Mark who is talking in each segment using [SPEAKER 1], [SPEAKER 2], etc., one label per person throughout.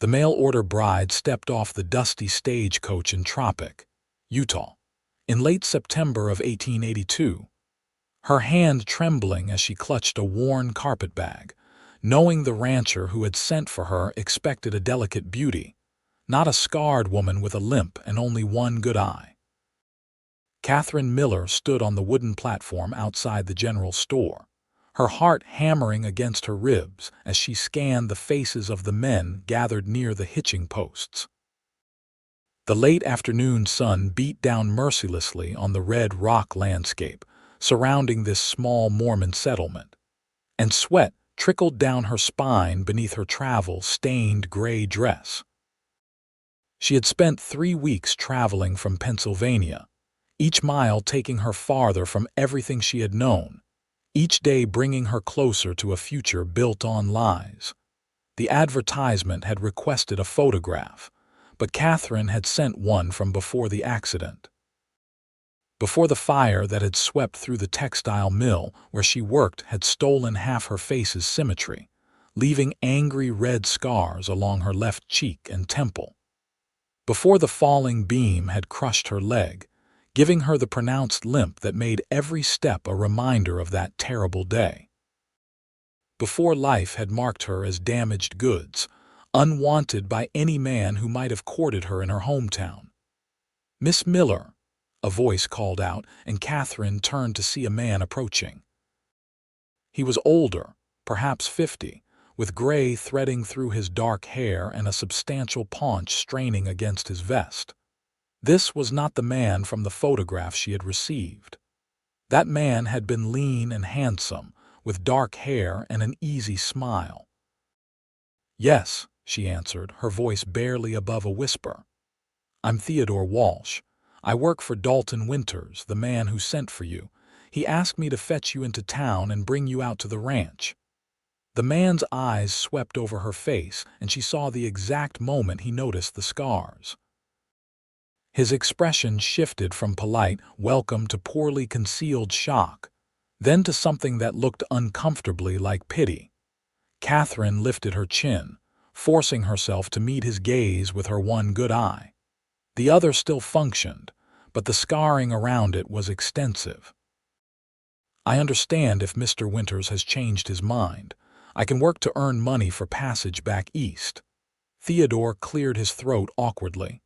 [SPEAKER 1] The mail-order bride stepped off the dusty stagecoach in Tropic, Utah, in late September of 1882, her hand trembling as she clutched a worn carpetbag, knowing the rancher who had sent for her expected a delicate beauty, not a scarred woman with a limp and only one good eye. Katherine Miller stood on the wooden platform outside the general store, her heart hammering against her ribs as she scanned the faces of the men gathered near the hitching posts. The late afternoon sun beat down mercilessly on the red rock landscape surrounding this small Mormon settlement, and sweat trickled down her spine beneath her travel-stained gray dress. She had spent 3 weeks traveling from Pennsylvania, each mile taking her farther from everything she had known, each day bringing her closer to a future built on lies. The advertisement had requested a photograph, but Katherine had sent one from before the accident. Before the fire that had swept through the textile mill where she worked had stolen half her face's symmetry, leaving angry red scars along her left cheek and temple. Before the falling beam had crushed her leg, giving her the pronounced limp that made every step a reminder of that terrible day. Before life had marked her as damaged goods, unwanted by any man who might have courted her in her hometown. "Miss Miller," a voice called out, and Katherine turned to see a man approaching. He was older, perhaps 50, with gray threading through his dark hair and a substantial paunch straining against his vest. This was not the man from the photograph she had received. That man had been lean and handsome, with dark hair and an easy smile. "Yes," she answered, her voice barely above a whisper. "I'm Theodore Walsh. I work for Dalton Winters, the man who sent for you. He asked me to fetch you into town and bring you out to the ranch." The man's eyes swept over her face, and she saw the exact moment he noticed the scars. His expression shifted from polite welcome to poorly concealed shock, then to something that looked uncomfortably like pity. Katherine lifted her chin, forcing herself to meet his gaze with her one good eye. The other still functioned, but the scarring around it was extensive. "I understand if Mr. Winters has changed his mind. I can work to earn money for passage back east." Theodore cleared his throat awkwardly.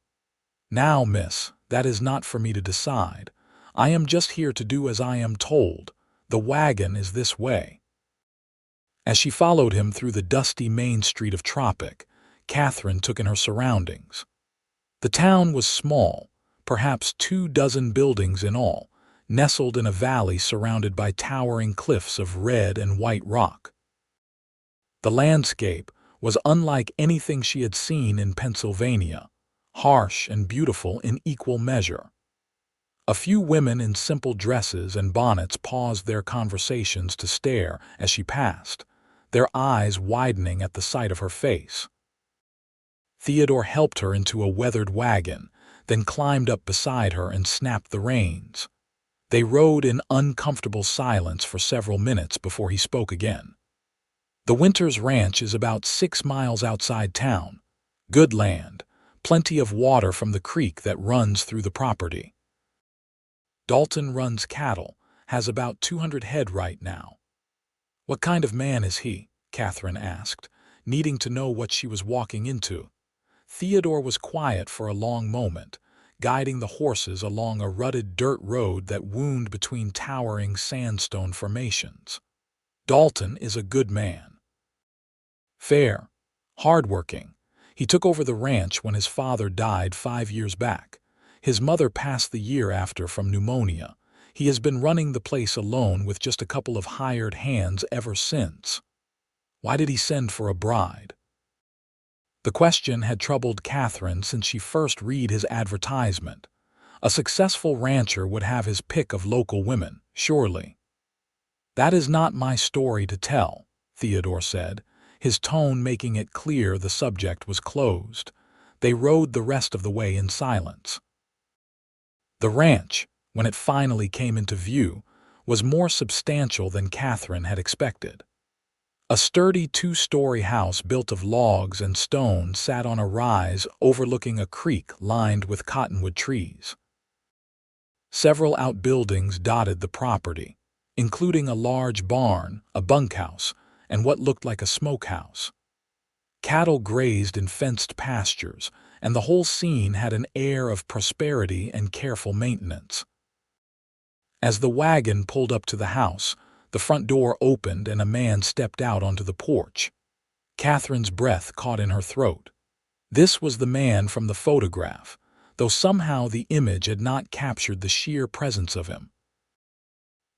[SPEAKER 1] "Now, miss, that is not for me to decide. I am just here to do as I am told. The wagon is this way." As she followed him through the dusty main street of Tropic, Katherine took in her surroundings. The town was small, perhaps 24 buildings in all, nestled in a valley surrounded by towering cliffs of red and white rock. The landscape was unlike anything she had seen in Pennsylvania, harsh and beautiful in equal measure. A few women in simple dresses and bonnets paused their conversations to stare as she passed, their eyes widening at the sight of her face. Theodore helped her into a weathered wagon, then climbed up beside her and snapped the reins. They rode in uncomfortable silence for several minutes before he spoke again. "The Winters Ranch is about 6 miles outside town. Good land, plenty of water from the creek that runs through the property. Dalton runs cattle, has about 200 head right now." "What kind of man is he?" Katherine asked, needing to know what she was walking into. Theodore was quiet for a long moment, guiding the horses along a rutted dirt road that wound between towering sandstone formations. "Dalton is a good man. Fair, hardworking. He took over the ranch when his father died 5 years back. His mother passed the year after from pneumonia. He has been running the place alone with just a couple of hired hands ever since." Why did he send for a bride? The question had troubled Katherine since she first read his advertisement. A successful rancher would have his pick of local women, surely. "That is not my story to tell," Theodore said, his tone making it clear the subject was closed. They rode the rest of the way in silence. The ranch, when it finally came into view, was more substantial than Katherine had expected. A sturdy two-story house built of logs and stone sat on a rise overlooking a creek lined with cottonwood trees. Several outbuildings dotted the property, including a large barn, a bunkhouse, and what looked like a smokehouse. Cattle grazed in fenced pastures, and the whole scene had an air of prosperity and careful maintenance. As the wagon pulled up to the house, the front door opened and a man stepped out onto the porch. Catherine's breath caught in her throat. This was the man from the photograph, though somehow the image had not captured the sheer presence of him.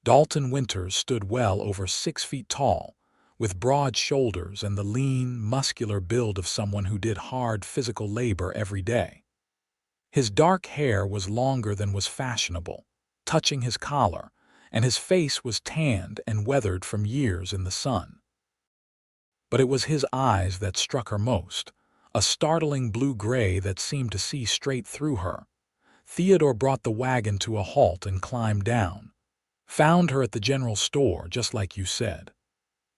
[SPEAKER 1] Dalton Winters stood well over 6 feet tall, with broad shoulders and the lean, muscular build of someone who did hard physical labor every day. His dark hair was longer than was fashionable, touching his collar, and his face was tanned and weathered from years in the sun. But it was his eyes that struck her most, a startling blue-gray that seemed to see straight through her. Theodore brought the wagon to a halt and climbed down. Found her at the general store, just like you said.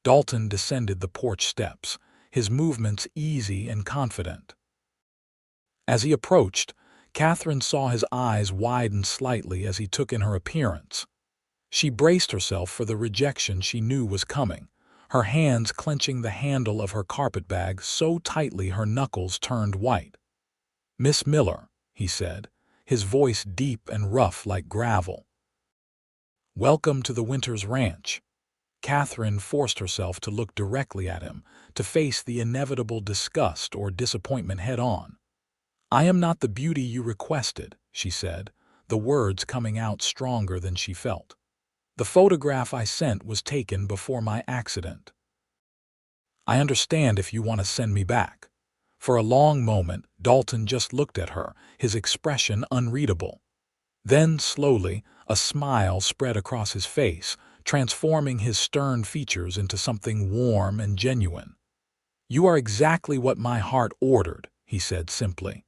[SPEAKER 1] Dalton descended the porch steps, his movements easy and confident. As he approached, Katherine saw his eyes widen slightly as he took in her appearance. She braced herself for the rejection she knew was coming, her hands clenching the handle of her carpetbag so tightly her knuckles turned white. "Miss Miller," he said, his voice deep and rough like gravel. "Welcome to the Winters Ranch." Katherine forced herself to look directly at him, to face the inevitable disgust or disappointment head-on. "I am not the beauty you requested," she said, the words coming out stronger than she felt. "The photograph I sent was taken before my accident. I understand if you want to send me back." For a long moment, Dalton just looked at her, his expression unreadable. Then, slowly, a smile spread across his face, transforming his stern features into something warm and genuine. "You are exactly what my heart ordered," he said simply.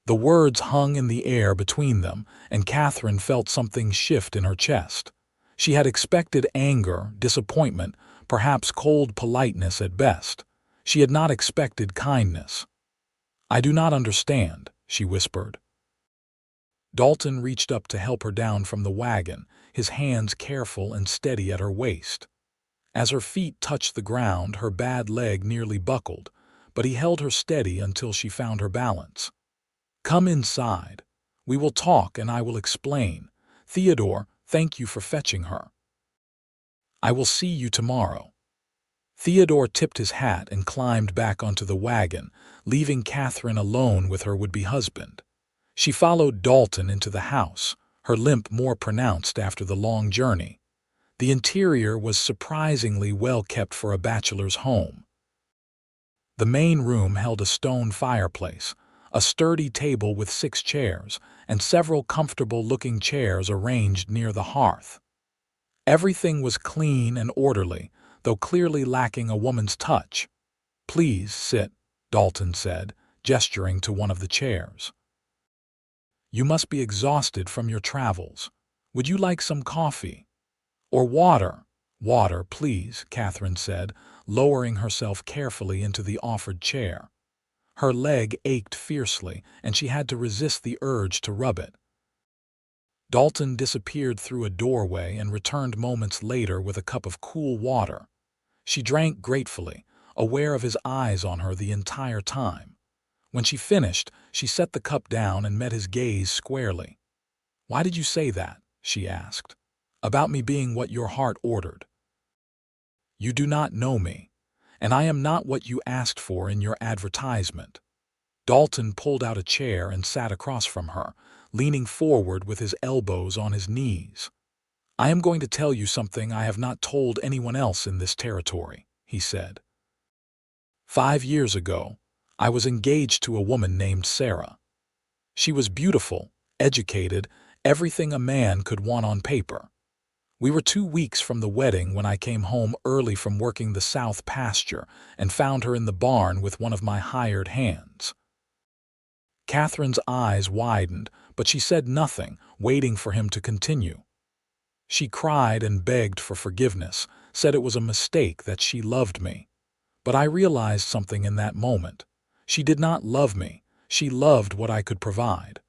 [SPEAKER 1] The words hung in the air between them, and Katherine felt something shift in her chest. She had expected anger, disappointment, perhaps cold politeness at best. She had not expected kindness. "I do not understand," she whispered. Dalton reached up to help her down from the wagon, his hands careful and steady at her waist. As her feet touched the ground, her bad leg nearly buckled, but he held her steady until she found her balance. "Come inside. We will talk and I will explain. Theodore, thank you for fetching her. I will see you tomorrow." Theodore tipped his hat and climbed back onto the wagon, leaving Katherine alone with her would-be husband. She followed Dalton into the house, her limp more pronounced after the long journey. The interior was surprisingly well kept for a bachelor's home. The main room held a stone fireplace, a sturdy table with 6 chairs, and several comfortable-looking chairs arranged near the hearth. Everything was clean and orderly, though clearly lacking a woman's touch. "Please sit," Dalton said, gesturing to one of the chairs. "You must be exhausted from your travels. Would you like some coffee? Or water?" "Water, please," Katherine said, lowering herself carefully into the offered chair. Her leg ached fiercely, and she had to resist the urge to rub it. Dalton disappeared through a doorway and returned moments later with a cup of cool water. She drank gratefully, aware of his eyes on her the entire time. When she finished, she set the cup down and met his gaze squarely. "Why did you say that?" she asked. "About me being what your heart ordered." "You do not know me, and I am not what you asked for in your advertisement." Dalton pulled out a chair and sat across from her, leaning forward with his elbows on his knees. "I am going to tell you something I have not told anyone else in this territory," he said. 5 years ago, I was engaged to a woman named Sarah. She was beautiful, educated, everything a man could want on paper. We were 2 weeks from the wedding when I came home early from working the south pasture and found her in the barn with one of my hired hands. Katherine's eyes widened, but she said nothing, waiting for him to continue. She cried and begged for forgiveness, said it was a mistake, that she loved me. But I realized something in that moment. She did not love me. She loved what I could provide.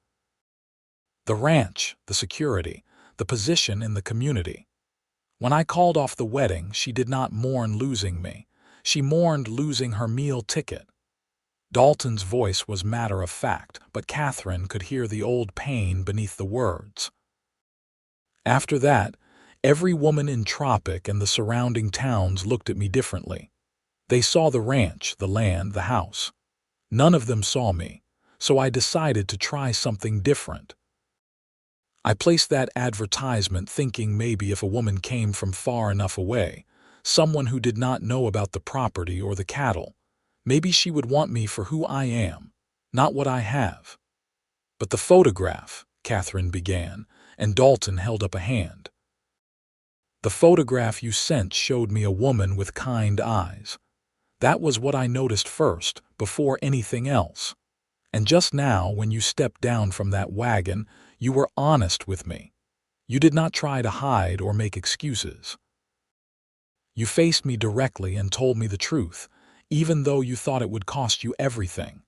[SPEAKER 1] The ranch, the security, the position in the community. When I called off the wedding, she did not mourn losing me. She mourned losing her meal ticket. Dalton's voice was matter of fact, but Katherine could hear the old pain beneath the words. After that, every woman in Tropic and the surrounding towns looked at me differently. They saw the ranch, the land, the house. None of them saw me, so I decided to try something different. I placed that advertisement thinking maybe if a woman came from far enough away, someone who did not know about the property or the cattle, maybe she would want me for who I am, not what I have. But the photograph, Katherine began, and Dalton held up a hand. The photograph you sent showed me a woman with kind eyes. That was what I noticed first, before anything else. And just now, when you stepped down from that wagon, you were honest with me. You did not try to hide or make excuses. You faced me directly and told me the truth, even though you thought it would cost you everything.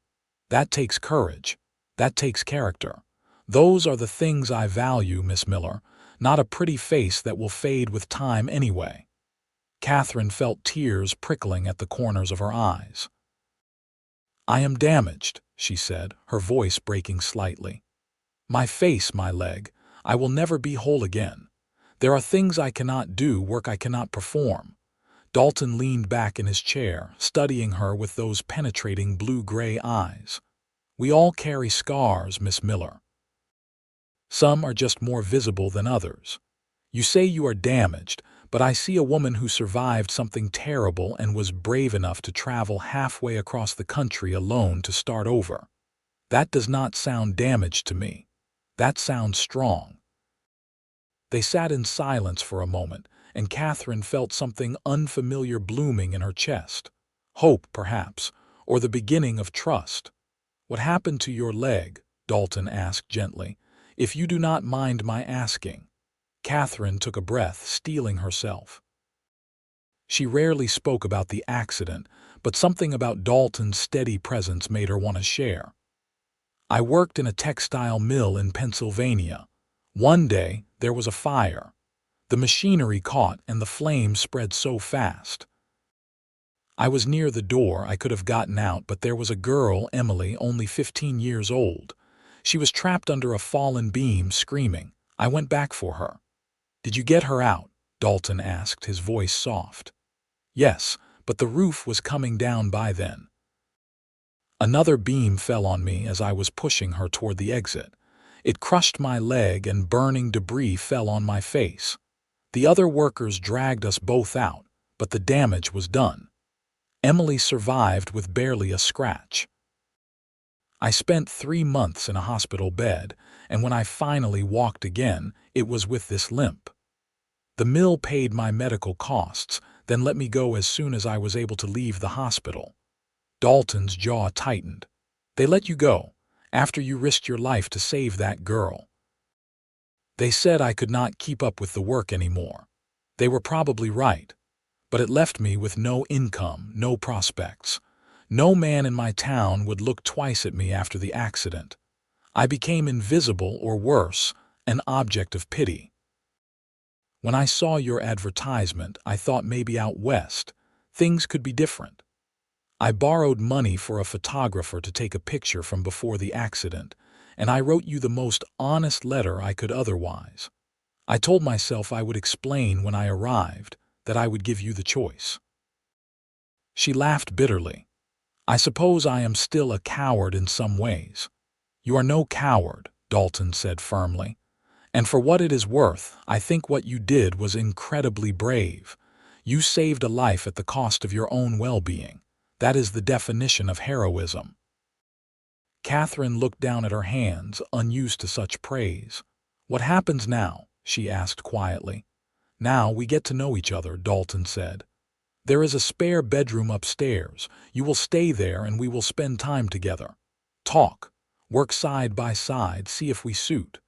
[SPEAKER 1] That takes courage. That takes character. Those are the things I value, Miss Miller, not a pretty face that will fade with time anyway. Katherine felt tears prickling at the corners of her eyes. I am damaged, she said, her voice breaking slightly. My face, my leg, I will never be whole again. There are things I cannot do, work I cannot perform. Dalton leaned back in his chair, studying her with those penetrating blue-gray eyes. We all carry scars, Miss Miller. Some are just more visible than others. You say you are damaged, but I see a woman who survived something terrible and was brave enough to travel halfway across the country alone to start over. That does not sound damaged to me. That sounds strong. They sat in silence for a moment, and Katherine felt something unfamiliar blooming in her chest. Hope, perhaps, or the beginning of trust. What happened to your leg? Dalton asked gently. If you do not mind my asking. Katherine took a breath, steeling herself. She rarely spoke about the accident, but something about Dalton's steady presence made her want to share. I worked in a textile mill in Pennsylvania. One day, there was a fire. The machinery caught and the flames spread so fast. I was near the door. I could have gotten out, but there was a girl, Emily, only 15 years old. She was trapped under a fallen beam, screaming. I went back for her. Did you get her out? Dalton asked, his voice soft. Yes, but the roof was coming down by then. Another beam fell on me as I was pushing her toward the exit. It crushed my leg and burning debris fell on my face. The other workers dragged us both out, but the damage was done. Emily survived with barely a scratch. I spent 3 months in a hospital bed, and when I finally walked again, it was with this limp. The mill paid my medical costs, then let me go as soon as I was able to leave the hospital. Dalton's jaw tightened. They let you go, after you risked your life to save that girl. They said I could not keep up with the work anymore. They were probably right, but it left me with no income, no prospects. No man in my town would look twice at me after the accident. I became invisible, or worse, an object of pity. When I saw your advertisement, I thought maybe out west, things could be different. I borrowed money for a photographer to take a picture from before the accident, and I wrote you the most honest letter I could otherwise. I told myself I would explain when I arrived, that I would give you the choice. She laughed bitterly. I suppose I am still a coward in some ways. You are no coward, Dalton said firmly. And for what it is worth, I think what you did was incredibly brave. You saved a life at the cost of your own well-being. That is the definition of heroism. Katherine looked down at her hands, unused to such praise. What happens now? She asked quietly. Now we get to know each other, Dalton said. There is a spare bedroom upstairs. You will stay there and we will spend time together. Talk. Work side by side, see if we suit.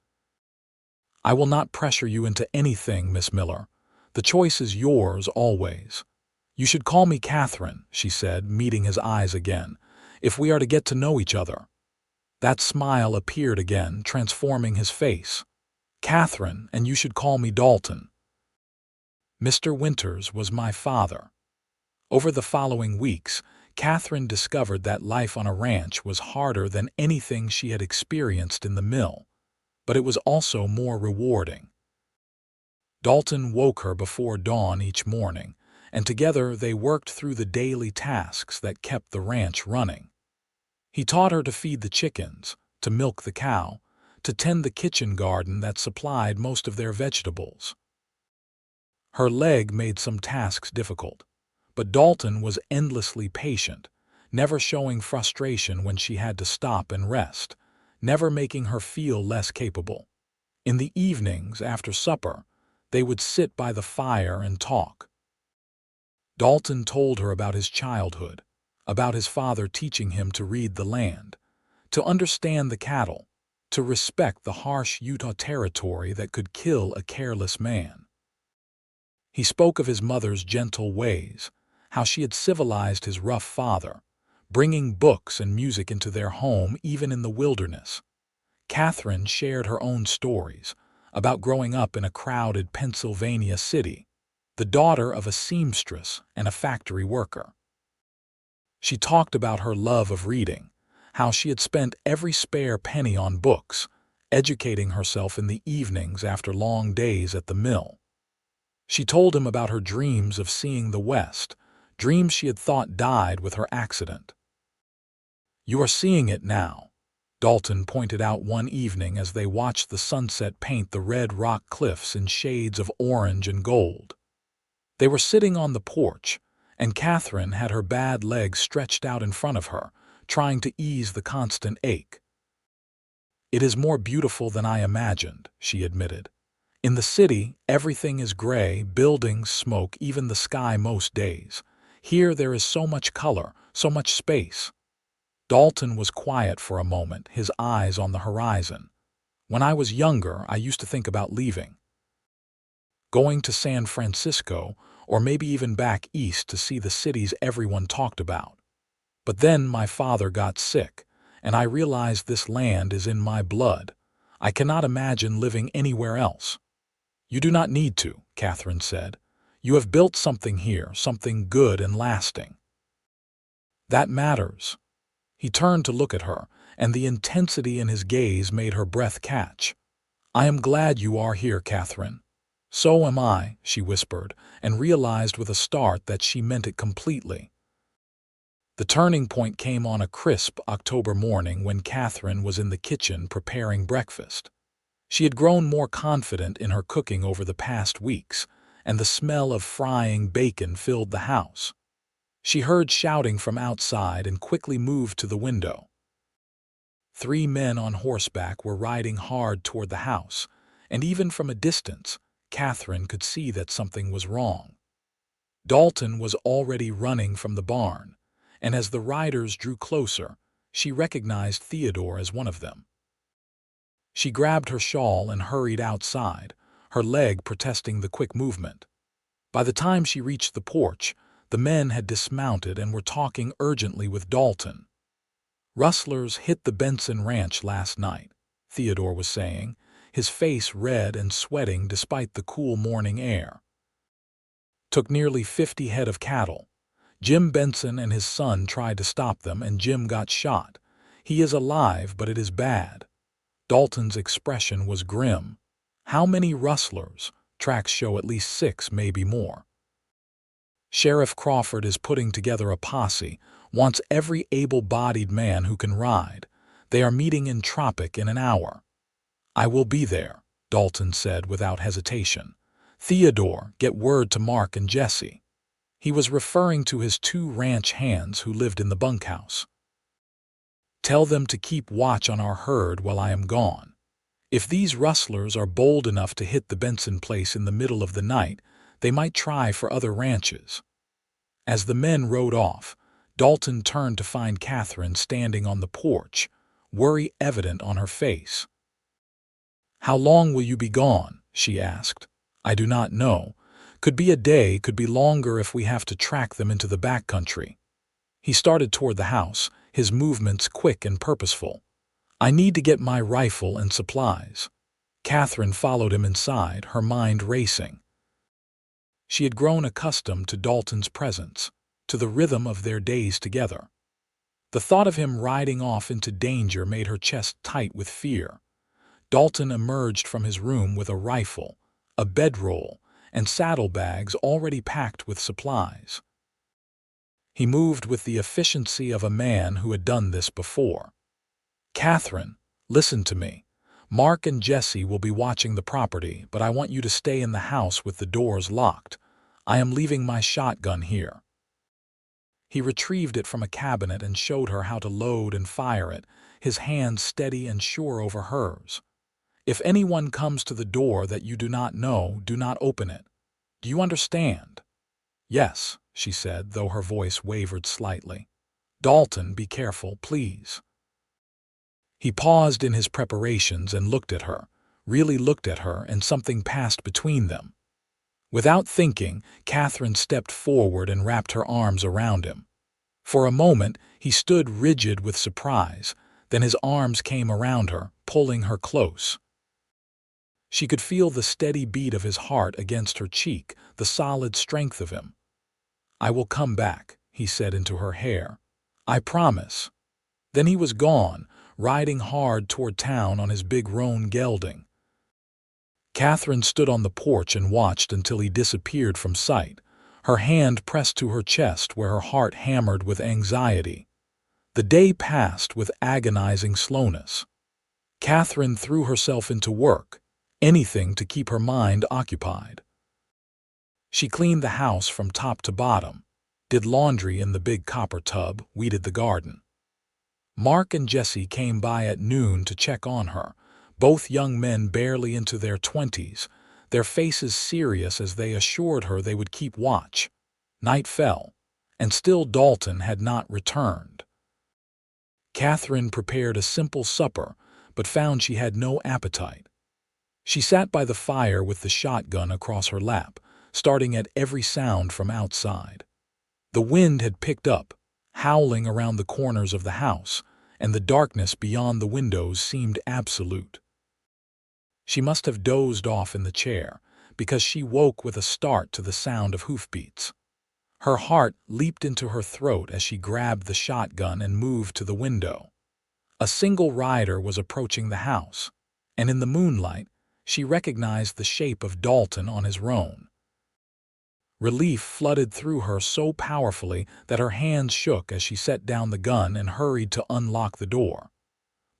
[SPEAKER 1] I will not pressure you into anything, Miss Miller. The choice is yours always. You should call me Katherine, she said, meeting his eyes again, if we are to get to know each other. That smile appeared again, transforming his face. Katherine, and you should call me Dalton. Mr. Winters was my father. Over the following weeks, Katherine discovered that life on a ranch was harder than anything she had experienced in the mill, but it was also more rewarding. Dalton woke her before dawn each morning, and together they worked through the daily tasks that kept the ranch running. He taught her to feed the chickens, to milk the cow, to tend the kitchen garden that supplied most of their vegetables. Her leg made some tasks difficult, but Dalton was endlessly patient, never showing frustration when she had to stop and rest, never making her feel less capable. In the evenings, after supper, they would sit by the fire and talk. Dalton told her about his childhood, about his father teaching him to read the land, to understand the cattle, to respect the harsh Utah territory that could kill a careless man. He spoke of his mother's gentle ways, how she had civilized his rough father, bringing books and music into their home even in the wilderness. Katherine shared her own stories about growing up in a crowded Pennsylvania city, the daughter of a seamstress and a factory worker. She talked about her love of reading, how she had spent every spare penny on books, educating herself in the evenings after long days at the mill. She told him about her dreams of seeing the West, dreams she had thought died with her accident. "You are seeing it now," Dalton pointed out one evening as they watched the sunset paint the red rock cliffs in shades of orange and gold. They were sitting on the porch, and Katherine had her bad legs stretched out in front of her, trying to ease the constant ache. "It is more beautiful than I imagined," she admitted. "In the city, everything is gray, buildings, smoke, even the sky most days. Here there is so much color, so much space." Dalton was quiet for a moment, his eyes on the horizon. "When I was younger, I used to think about leaving. Going to San Francisco, or maybe even back east to see the cities everyone talked about. But then my father got sick, and I realized this land is in my blood. I cannot imagine living anywhere else." "You do not need to," Katherine said. "You have built something here, something good and lasting. That matters." He turned to look at her, and the intensity in his gaze made her breath catch. "I am glad you are here, Katherine." "So am I," she whispered, and realized with a start that she meant it completely. The turning point came on a crisp October morning when Katherine was in the kitchen preparing breakfast. She had grown more confident in her cooking over the past weeks, and the smell of frying bacon filled the house. She heard shouting from outside and quickly moved to the window. 3 men on horseback were riding hard toward the house, and even from a distance, Katherine could see that something was wrong. Dalton was already running from the barn, and as the riders drew closer, she recognized Theodore as one of them. She grabbed her shawl and hurried outside, her leg protesting the quick movement. By the time she reached the porch, the men had dismounted and were talking urgently with Dalton. "Rustlers hit the Benson Ranch last night," Theodore was saying, his face red and sweating despite the cool morning air. "Took nearly 50 head of cattle. Jim Benson and his son tried to stop them, and Jim got shot. He is alive, but it is bad." Dalton's expression was grim. "How many rustlers?" "Tracks show at least 6, maybe more. Sheriff Crawford is putting together a posse, wants every able-bodied man who can ride. They are meeting in Tropic in an hour." "I will be there," Dalton said without hesitation. "Theodore, get word to Mark and Jesse." He was referring to his 2 ranch hands who lived in the bunkhouse. "Tell them to keep watch on our herd while I am gone. If these rustlers are bold enough to hit the Benson place in the middle of the night, they might try for other ranches." As the men rode off, Dalton turned to find Katherine standing on the porch, worry evident on her face. "How long will you be gone?" she asked. "I do not know. Could be a day, could be longer if we have to track them into the backcountry. He started toward the house, his movements quick and purposeful. I need to get my rifle and supplies. Katherine followed him inside, her mind racing. She had grown accustomed to Dalton's presence, to the rhythm of their days together. The thought of him riding off into danger made her chest tight with fear. Dalton emerged from his room with a rifle, a bedroll, and saddlebags already packed with supplies. He moved with the efficiency of a man who had done this before. Katherine, listen to me. Mark and Jesse will be watching the property, but I want you to stay in the house with the doors locked. I am leaving my shotgun here. He retrieved it from a cabinet and showed her how to load and fire it, his hands steady and sure over hers. If anyone comes to the door that you do not know, do not open it. Do you understand? Yes, she said, though her voice wavered slightly. Dalton, be careful, please. He paused in his preparations and looked at her, really looked at her, and something passed between them. Without thinking, Katherine stepped forward and wrapped her arms around him. For a moment, he stood rigid with surprise, then his arms came around her, pulling her close. She could feel the steady beat of his heart against her cheek, the solid strength of him. I will come back, he said into her hair. I promise. Then he was gone, riding hard toward town on his big roan gelding. Katherine stood on the porch and watched until he disappeared from sight, her hand pressed to her chest where her heart hammered with anxiety. The day passed with agonizing slowness. Katherine threw herself into work, anything to keep her mind occupied. She cleaned the house from top to bottom, did laundry in the big copper tub, weeded the garden. Mark and Jesse came by at noon to check on her, both young men barely into their 20s, their faces serious as they assured her they would keep watch. Night fell, and still Dalton had not returned. Katherine prepared a simple supper, but found she had no appetite. She sat by the fire with the shotgun across her lap, starting at every sound from outside. The wind had picked up, howling around the corners of the house, and the darkness beyond the windows seemed absolute. She must have dozed off in the chair, because she woke with a start to the sound of hoofbeats. Her heart leaped into her throat as she grabbed the shotgun and moved to the window. A single rider was approaching the house, and in the moonlight, she recognized the shape of Dalton on his roan. Relief flooded through her so powerfully that her hands shook as she set down the gun and hurried to unlock the door.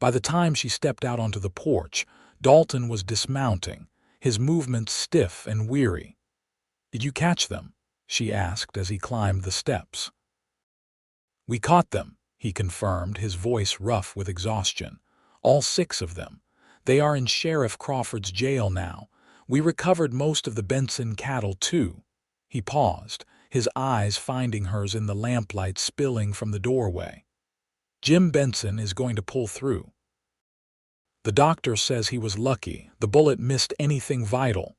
[SPEAKER 1] By the time she stepped out onto the porch, Dalton was dismounting, his movements stiff and weary. "Did you catch them?" she asked as he climbed the steps. "We caught them," he confirmed, his voice rough with exhaustion. "All 6 of them. They are in Sheriff Crawford's jail now. We recovered most of the Benson cattle, too." He paused, his eyes finding hers in the lamplight spilling from the doorway. "Jim Benson is going to pull through. The doctor says he was lucky. The bullet missed anything vital."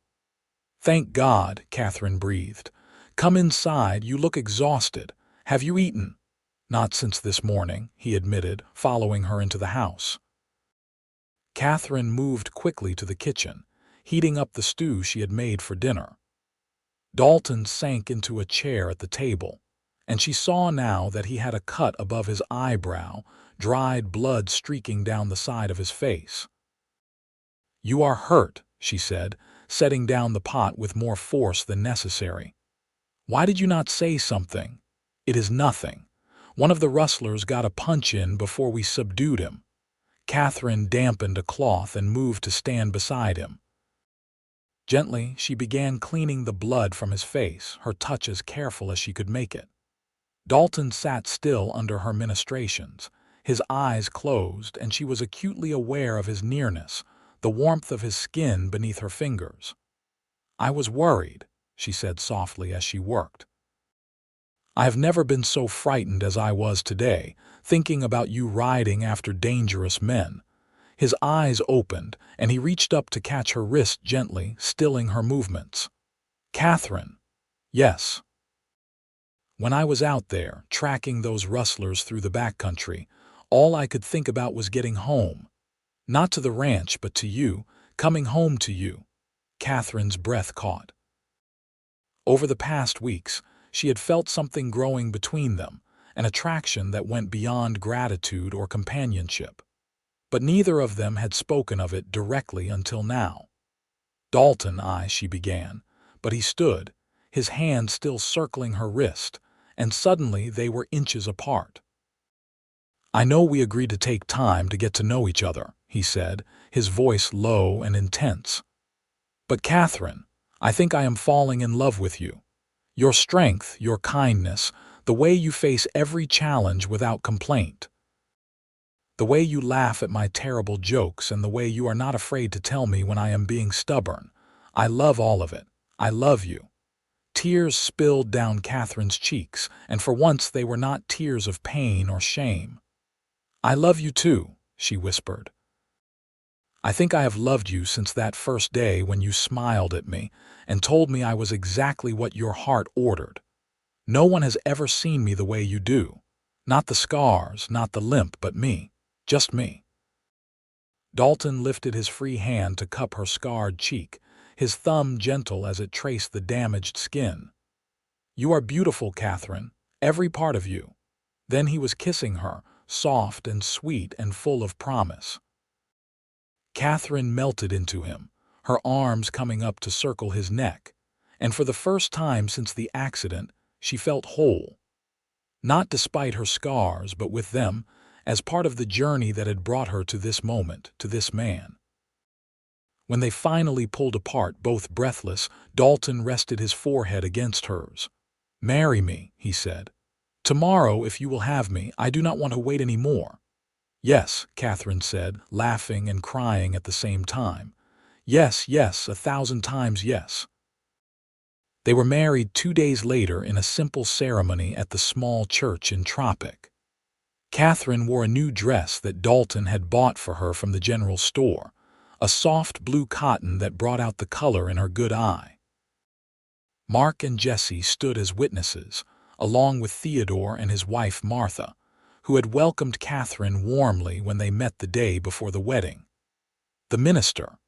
[SPEAKER 1] "Thank God," Katherine breathed. "Come inside. You look exhausted. Have you eaten?" "Not since this morning," he admitted, following her into the house. Katherine moved quickly to the kitchen, heating up the stew she had made for dinner. Dalton sank into a chair at the table, and she saw now that he had a cut above his eyebrow, dried blood streaking down the side of his face. "You are hurt," she said, setting down the pot with more force than necessary. "Why did you not say something?" "It is nothing. One of the rustlers got a punch in before we subdued him." Katherine dampened a cloth and moved to stand beside him. Gently, she began cleaning the blood from his face, her touch as careful as she could make it. Dalton sat still under her ministrations, his eyes closed, and she was acutely aware of his nearness, the warmth of his skin beneath her fingers. "I was worried," she said softly as she worked. "I have never been so frightened as I was today, thinking about you riding after dangerous men." His eyes opened, and he reached up to catch her wrist gently, stilling her movements. Katherine. Yes. When I was out there, tracking those rustlers through the backcountry, all I could think about was getting home. Not to the ranch, but to you, coming home to you. Katherine's breath caught. Over the past weeks, she had felt something growing between them, an attraction that went beyond gratitude or companionship. But neither of them had spoken of it directly until now. Dalton, she began, but he stood, his hand still circling her wrist, and suddenly they were inches apart. I know we agreed to take time to get to know each other, he said, his voice low and intense. But Katherine, I think I am falling in love with you. Your strength, your kindness, the way you face every challenge without complaint. The way you laugh at my terrible jokes and the way you are not afraid to tell me when I am being stubborn. I love all of it. I love you. Tears spilled down Katherine's cheeks, and for once they were not tears of pain or shame. I love you too, she whispered. I think I have loved you since that first day when you smiled at me and told me I was exactly what your heart ordered. No one has ever seen me the way you do. Not the scars, not the limp, but me. Just me. Dalton lifted his free hand to cup her scarred cheek, his thumb gentle as it traced the damaged skin. You are beautiful, Katherine, every part of you. Then he was kissing her, soft and sweet and full of promise. Katherine melted into him, her arms coming up to circle his neck, and for the first time since the accident, she felt whole. Not despite her scars, but with them, as part of the journey that had brought her to this moment, to this man. When they finally pulled apart, both breathless, Dalton rested his forehead against hers. Marry me, he said. Tomorrow, if you will have me, I do not want to wait any more. Yes, Katherine said, laughing and crying at the same time. Yes, yes, 1,000 times yes. They were married 2 days later in a simple ceremony at the small church in Tropic. Katherine wore a new dress that Dalton had bought for her from the general store, a soft blue cotton that brought out the color in her good eye. Mark and Jessie stood as witnesses, along with Theodore and his wife Martha, who had welcomed Katherine warmly when they met the day before the wedding. The minister,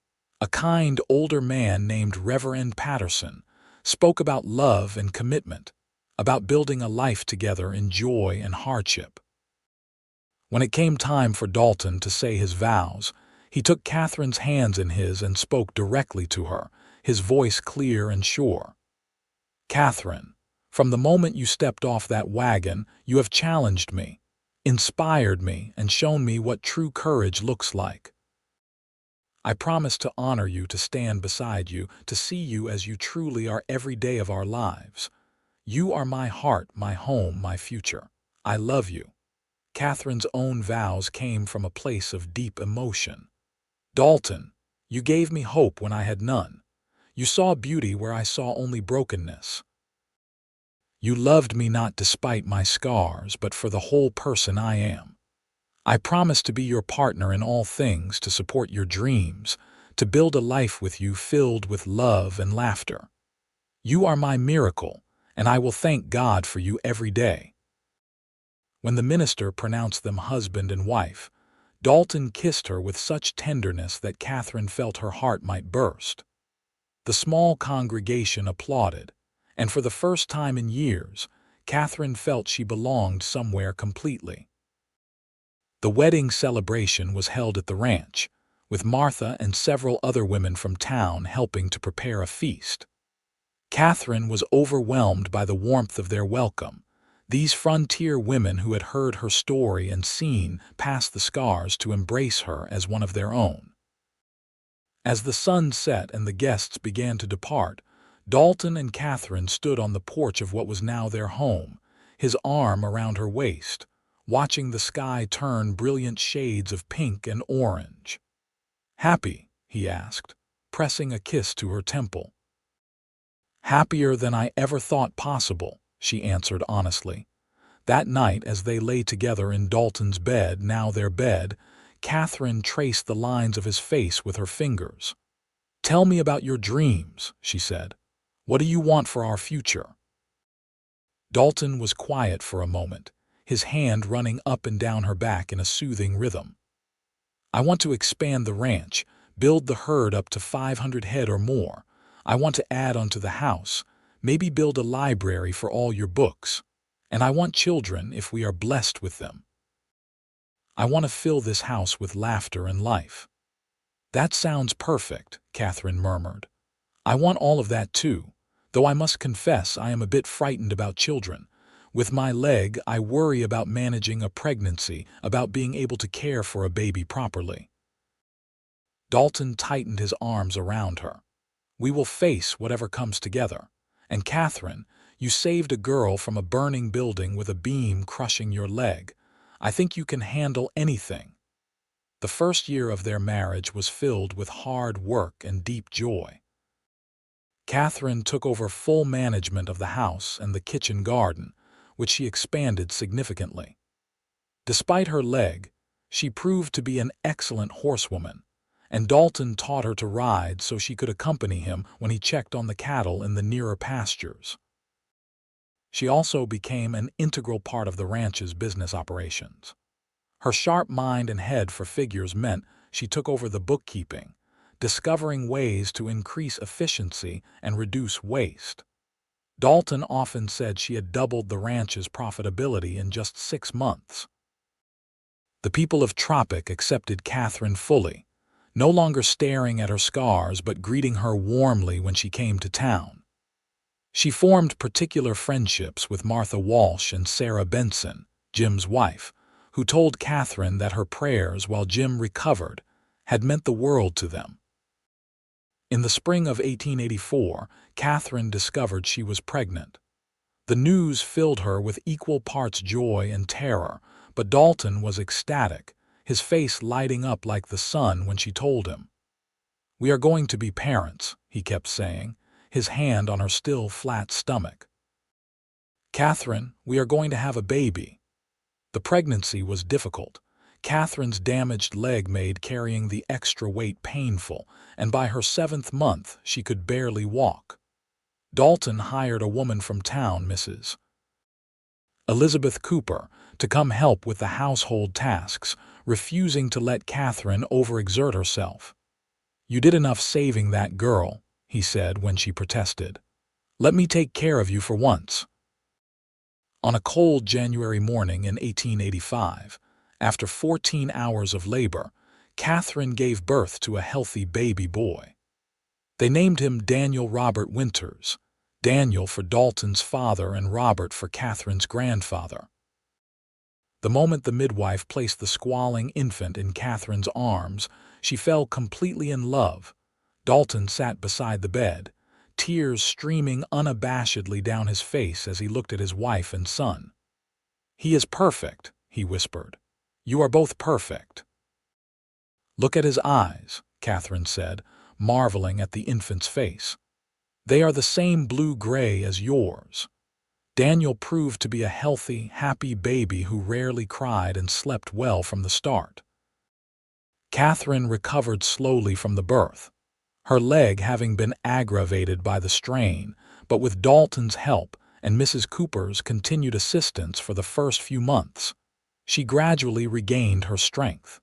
[SPEAKER 1] a kind older man named Reverend Patterson, spoke about love and commitment, about building a life together in joy and hardship. When it came time for Dalton to say his vows, he took Katherine's hands in his and spoke directly to her, his voice clear and sure. Katherine, from the moment you stepped off that wagon, you have challenged me, inspired me, and shown me what true courage looks like. I promise to honor you, to stand beside you, to see you as you truly are every day of our lives. You are my heart, my home, my future. I love you. Katherine's own vows came from a place of deep emotion. Dalton, you gave me hope when I had none. You saw beauty where I saw only brokenness. You loved me not despite my scars, but for the whole person I am. I promise to be your partner in all things, to support your dreams, to build a life with you filled with love and laughter. You are my miracle, and I will thank God for you every day. When the minister pronounced them husband and wife, Dalton kissed her with such tenderness that Katherine felt her heart might burst. The small congregation applauded, and for the first time in years, Katherine felt she belonged somewhere completely. The wedding celebration was held at the ranch, with Martha and several other women from town helping to prepare a feast. Katherine was overwhelmed by the warmth of their welcome, these frontier women who had heard her story and seen past the scars to embrace her as one of their own. As the sun set and the guests began to depart, Dalton and Katherine stood on the porch of what was now their home, his arm around her waist, watching the sky turn brilliant shades of pink and orange. Happy? He asked, pressing a kiss to her temple. Happier than I ever thought possible, she answered honestly. That night, as they lay together in Dalton's bed, now their bed, Katherine traced the lines of his face with her fingers. Tell me about your dreams, she said. What do you want for our future?" Dalton was quiet for a moment, his hand running up and down her back in a soothing rhythm. "I want to expand the ranch, build the herd up to 500 head or more. I want to add onto the house, maybe build a library for all your books. And I want children if we are blessed with them. I want to fill this house with laughter and life." "That sounds perfect," Katherine murmured. "I want all of that too, though I must confess I am a bit frightened about children. With my leg, I worry about managing a pregnancy, about being able to care for a baby properly." Dalton tightened his arms around her. "We will face whatever comes together. And Katherine, you saved a girl from a burning building with a beam crushing your leg. I think you can handle anything." The first year of their marriage was filled with hard work and deep joy. Katherine took over full management of the house and the kitchen garden, which she expanded significantly. Despite her leg, she proved to be an excellent horsewoman, and Dalton taught her to ride so she could accompany him when he checked on the cattle in the nearer pastures. She also became an integral part of the ranch's business operations. Her sharp mind and head for figures meant she took over the bookkeeping, discovering ways to increase efficiency and reduce waste. Dalton often said she had doubled the ranch's profitability in just 6 months. The people of Tropic accepted Katherine fully, no longer staring at her scars but greeting her warmly when she came to town. She formed particular friendships with Martha Walsh and Sarah Benson, Jim's wife, who told Katherine that her prayers while Jim recovered had meant the world to them. In the spring of 1884, Katherine discovered she was pregnant. The news filled her with equal parts joy and terror, but Dalton was ecstatic, his face lighting up like the sun when she told him. "We are going to be parents," he kept saying, his hand on her still flat stomach. "Katherine, we are going to have a baby." The pregnancy was difficult. Katherine's damaged leg made carrying the extra weight painful, and by her 7th month she could barely walk. Dalton hired a woman from town, Mrs. Elizabeth Cooper, to come help with the household tasks, refusing to let Katherine overexert herself. "You did enough saving that girl," he said when she protested. "Let me take care of you for once." On a cold January morning in 1885, after 14 hours of labor, Katherine gave birth to a healthy baby boy. They named him Daniel Robert Winters, Daniel for Dalton's father and Robert for Katherine's grandfather. The moment the midwife placed the squalling infant in Katherine's arms, she fell completely in love. Dalton sat beside the bed, tears streaming unabashedly down his face as he looked at his wife and son. "He is perfect," he whispered. "You are both perfect." "Look at his eyes," Katherine said, marveling at the infant's face. "They are the same blue-gray as yours." Daniel proved to be a healthy, happy baby who rarely cried and slept well from the start. Katherine recovered slowly from the birth, her leg having been aggravated by the strain, but with Dalton's help and Mrs. Cooper's continued assistance for the first few months, she gradually regained her strength.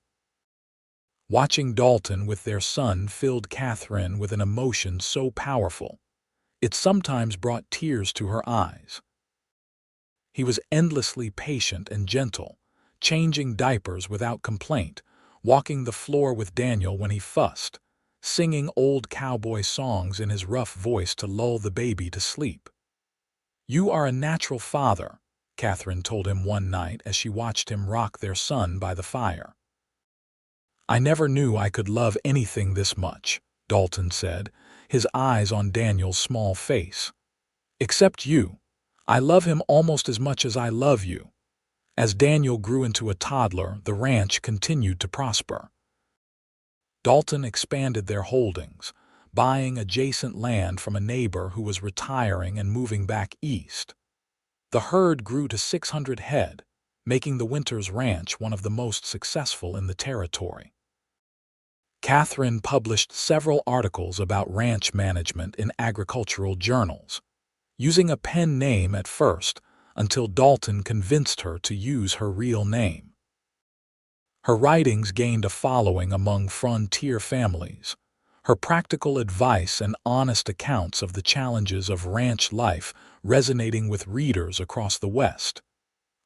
[SPEAKER 1] Watching Dalton with their son filled Katherine with an emotion so powerful, it sometimes brought tears to her eyes. He was endlessly patient and gentle, changing diapers without complaint, walking the floor with Daniel when he fussed, singing old cowboy songs in his rough voice to lull the baby to sleep. "You are a natural father," Katherine told him one night as she watched him rock their son by the fire. "I never knew I could love anything this much," Dalton said, his eyes on Daniel's small face. "Except you. I love him almost as much as I love you." As Daniel grew into a toddler, the ranch continued to prosper. Dalton expanded their holdings, buying adjacent land from a neighbor who was retiring and moving back east. The herd grew to 600 head, making the Winters Ranch one of the most successful in the territory. Katherine published several articles about ranch management in agricultural journals, using a pen name at first until Dalton convinced her to use her real name. Her writings gained a following among frontier families, her practical advice and honest accounts of the challenges of ranch life resonating with readers across the West.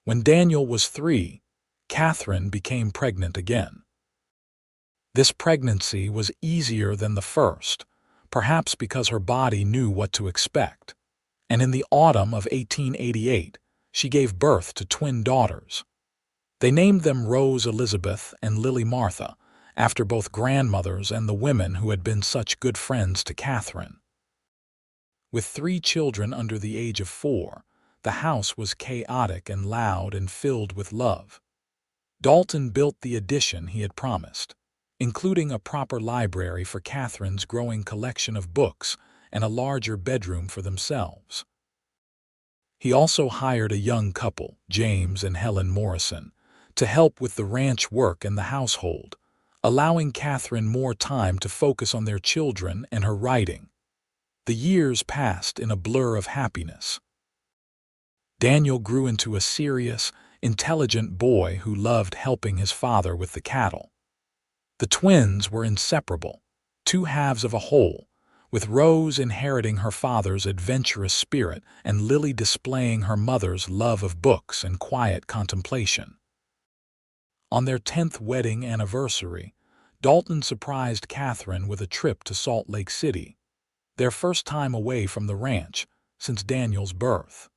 [SPEAKER 1] When Daniel was 3, Katherine became pregnant again. This pregnancy was easier than the first, perhaps because her body knew what to expect, and in the autumn of 1888, she gave birth to twin daughters. They named them Rose Elizabeth and Lily Martha, after both grandmothers and the women who had been such good friends to Katherine. With 3 children under the age of 4, the house was chaotic and loud and filled with love. Dalton built the addition he had promised, including a proper library for Katherine's growing collection of books and a larger bedroom for themselves. He also hired a young couple, James and Helen Morrison, to help with the ranch work and the household, allowing Katherine more time to focus on their children and her writing. The years passed in a blur of happiness. Daniel grew into a serious, intelligent boy who loved helping his father with the cattle. The twins were inseparable, 2 halves of a whole, with Rose inheriting her father's adventurous spirit and Lily displaying her mother's love of books and quiet contemplation. On their 10th wedding anniversary, Dalton surprised Katherine with a trip to Salt Lake City, their first time away from the ranch since Daniel's birth.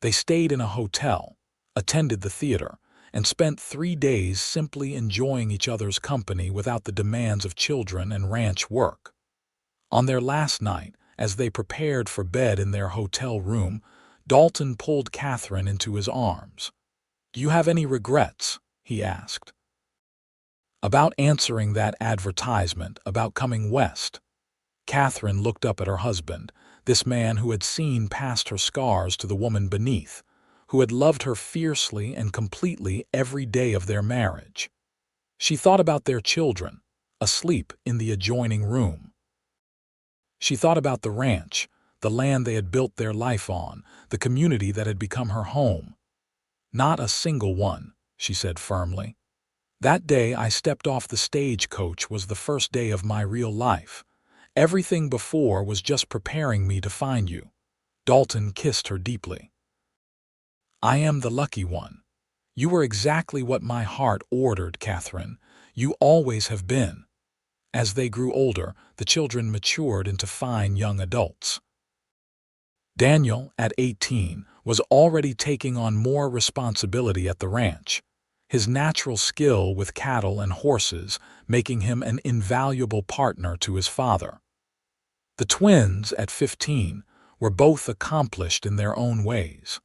[SPEAKER 1] They stayed in a hotel, attended the theater, and spent 3 days simply enjoying each other's company without the demands of children and ranch work. On their last night, as they prepared for bed in their hotel room, Dalton pulled Katherine into his arms. "Do you have any regrets?" he asked. "About answering that advertisement about coming west." Katherine looked up at her husband, this man who had seen past her scars to the woman beneath, who had loved her fiercely and completely every day of their marriage. She thought about their children, asleep in the adjoining room. She thought about the ranch, the land they had built their life on, the community that had become her home. "Not a single one," she said firmly. "That day I stepped off the stagecoach was the first day of my real life. Everything before was just preparing me to find you." Dalton kissed her deeply. "I am the lucky one. You were exactly what my heart ordered, Katherine. You always have been." As they grew older, the children matured into fine young adults. Daniel, at 18, was already taking on more responsibility at the ranch, his natural skill with cattle and horses making him an invaluable partner to his father. The twins, at 15, were both accomplished in their own ways.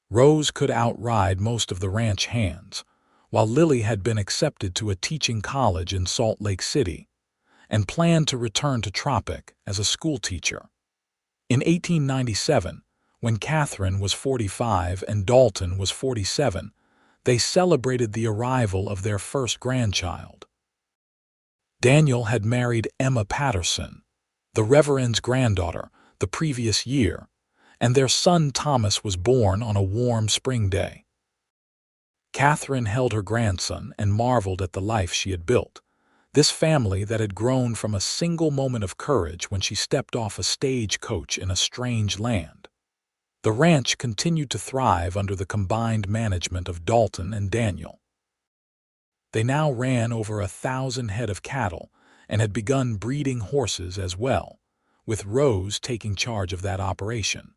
[SPEAKER 1] Rose could outride most of the ranch hands, while Lily had been accepted to a teaching college in Salt Lake City and planned to return to Tropic as a schoolteacher. In 1897, when Katherine was 45 and Dalton was 47, they celebrated the arrival of their first grandchild. Daniel had married Emma Patterson, the Reverend's granddaughter, the previous year, and their son Thomas was born on a warm spring day. Katherine held her grandson and marveled at the life she had built, this family that had grown from a single moment of courage when she stepped off a stagecoach in a strange land. The ranch continued to thrive under the combined management of Dalton and Daniel. They now ran over 1,000 head of cattle and had begun breeding horses as well, with Rose taking charge of that operation.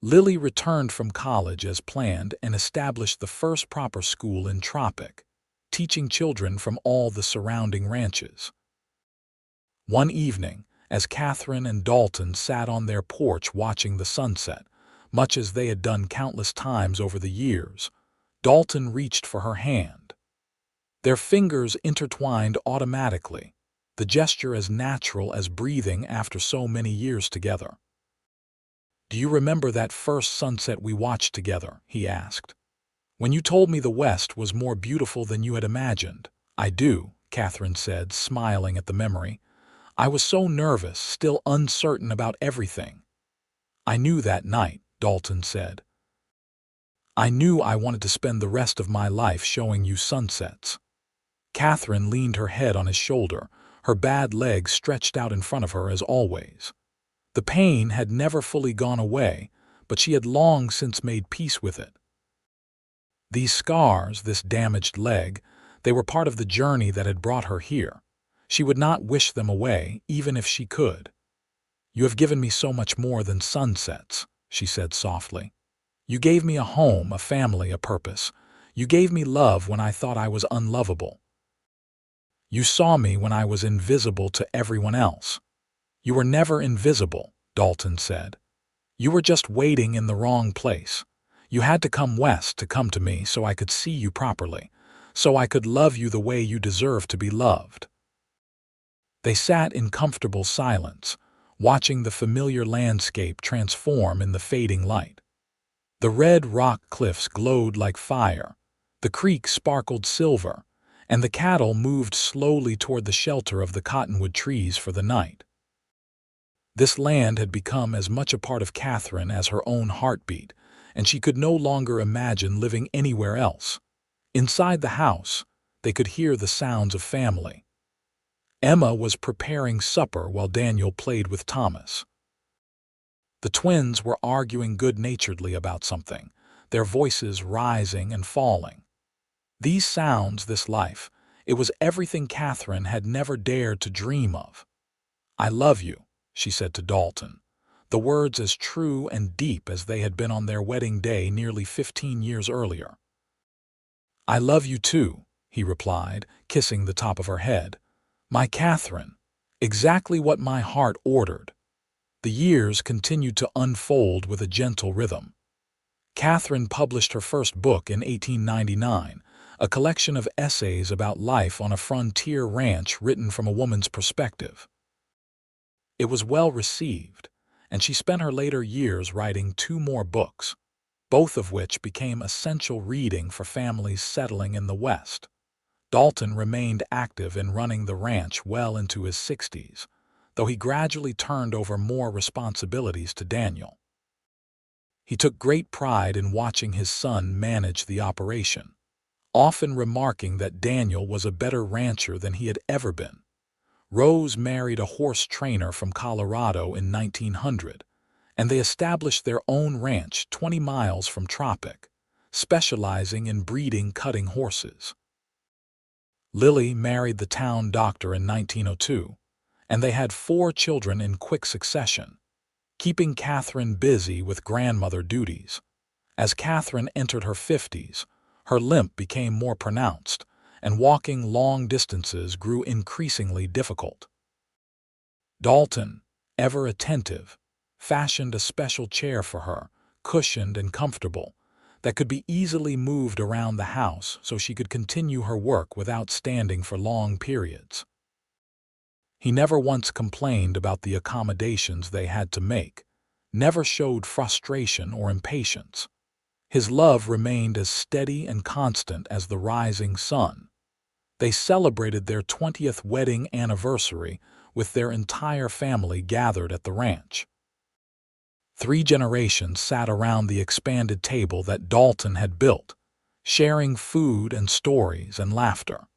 [SPEAKER 1] Lily returned from college as planned and established the first proper school in Tropic, teaching children from all the surrounding ranches. One evening, as Katherine and Dalton sat on their porch watching the sunset, much as they had done countless times over the years, Dalton reached for her hand. Their fingers intertwined automatically, the gesture as natural as breathing after so many years together. "Do you remember that first sunset we watched together?" he asked. "When you told me the West was more beautiful than you had imagined." "I do," Katherine said, smiling at the memory. "I was so nervous, still uncertain about everything." "I knew that night," Dalton said. "I knew I wanted to spend the rest of my life showing you sunsets." Katherine leaned her head on his shoulder, her bad legs stretched out in front of her as always. The pain had never fully gone away, but she had long since made peace with it. These scars, this damaged leg, they were part of the journey that had brought her here. She would not wish them away, even if she could. "You have given me so much more than sunsets," she said softly. "You gave me a home, a family, a purpose. You gave me love when I thought I was unlovable. You saw me when I was invisible to everyone else." "You were never invisible," Dalton said. "You were just waiting in the wrong place. You had to come west to come to me so I could see you properly, so I could love you the way you deserve to be loved." They sat in comfortable silence, watching the familiar landscape transform in the fading light. The red rock cliffs glowed like fire, the creek sparkled silver, and the cattle moved slowly toward the shelter of the cottonwood trees for the night. This land had become as much a part of Katherine as her own heartbeat, and she could no longer imagine living anywhere else. Inside the house, they could hear the sounds of family. Emma was preparing supper while Daniel played with Thomas. The twins were arguing good-naturedly about something, their voices rising and falling. These sounds, this life, it was everything Katherine had never dared to dream of. "I love you," she said to Dalton, the words as true and deep as they had been on their wedding day nearly 15 years earlier. "I love you too," he replied, kissing the top of her head. "My Katherine, exactly what my heart ordered." The years continued to unfold with a gentle rhythm. Katherine published her first book in 1899, a collection of essays about life on a frontier ranch written from a woman's perspective. It was well received, and she spent her later years writing 2 more books, both of which became essential reading for families settling in the West. Dalton remained active in running the ranch well into his 60s, though he gradually turned over more responsibilities to Daniel. He took great pride in watching his son manage the operation, often remarking that Daniel was a better rancher than he had ever been. Rose married a horse trainer from Colorado in 1900, and they established their own ranch 20 miles from Tropic, specializing in breeding cutting horses. Lily married the town doctor in 1902, and they had 4 children in quick succession, keeping Katherine busy with grandmother duties. As Katherine entered her 50s, her limp became more pronounced, and walking long distances grew increasingly difficult. Dalton, ever attentive, fashioned a special chair for her, cushioned and comfortable, that could be easily moved around the house so she could continue her work without standing for long periods. He never once complained about the accommodations they had to make, never showed frustration or impatience. His love remained as steady and constant as the rising sun. They celebrated their 20th wedding anniversary with their entire family gathered at the ranch. 3 generations sat around the expanded table that Dalton had built, sharing food and stories and laughter.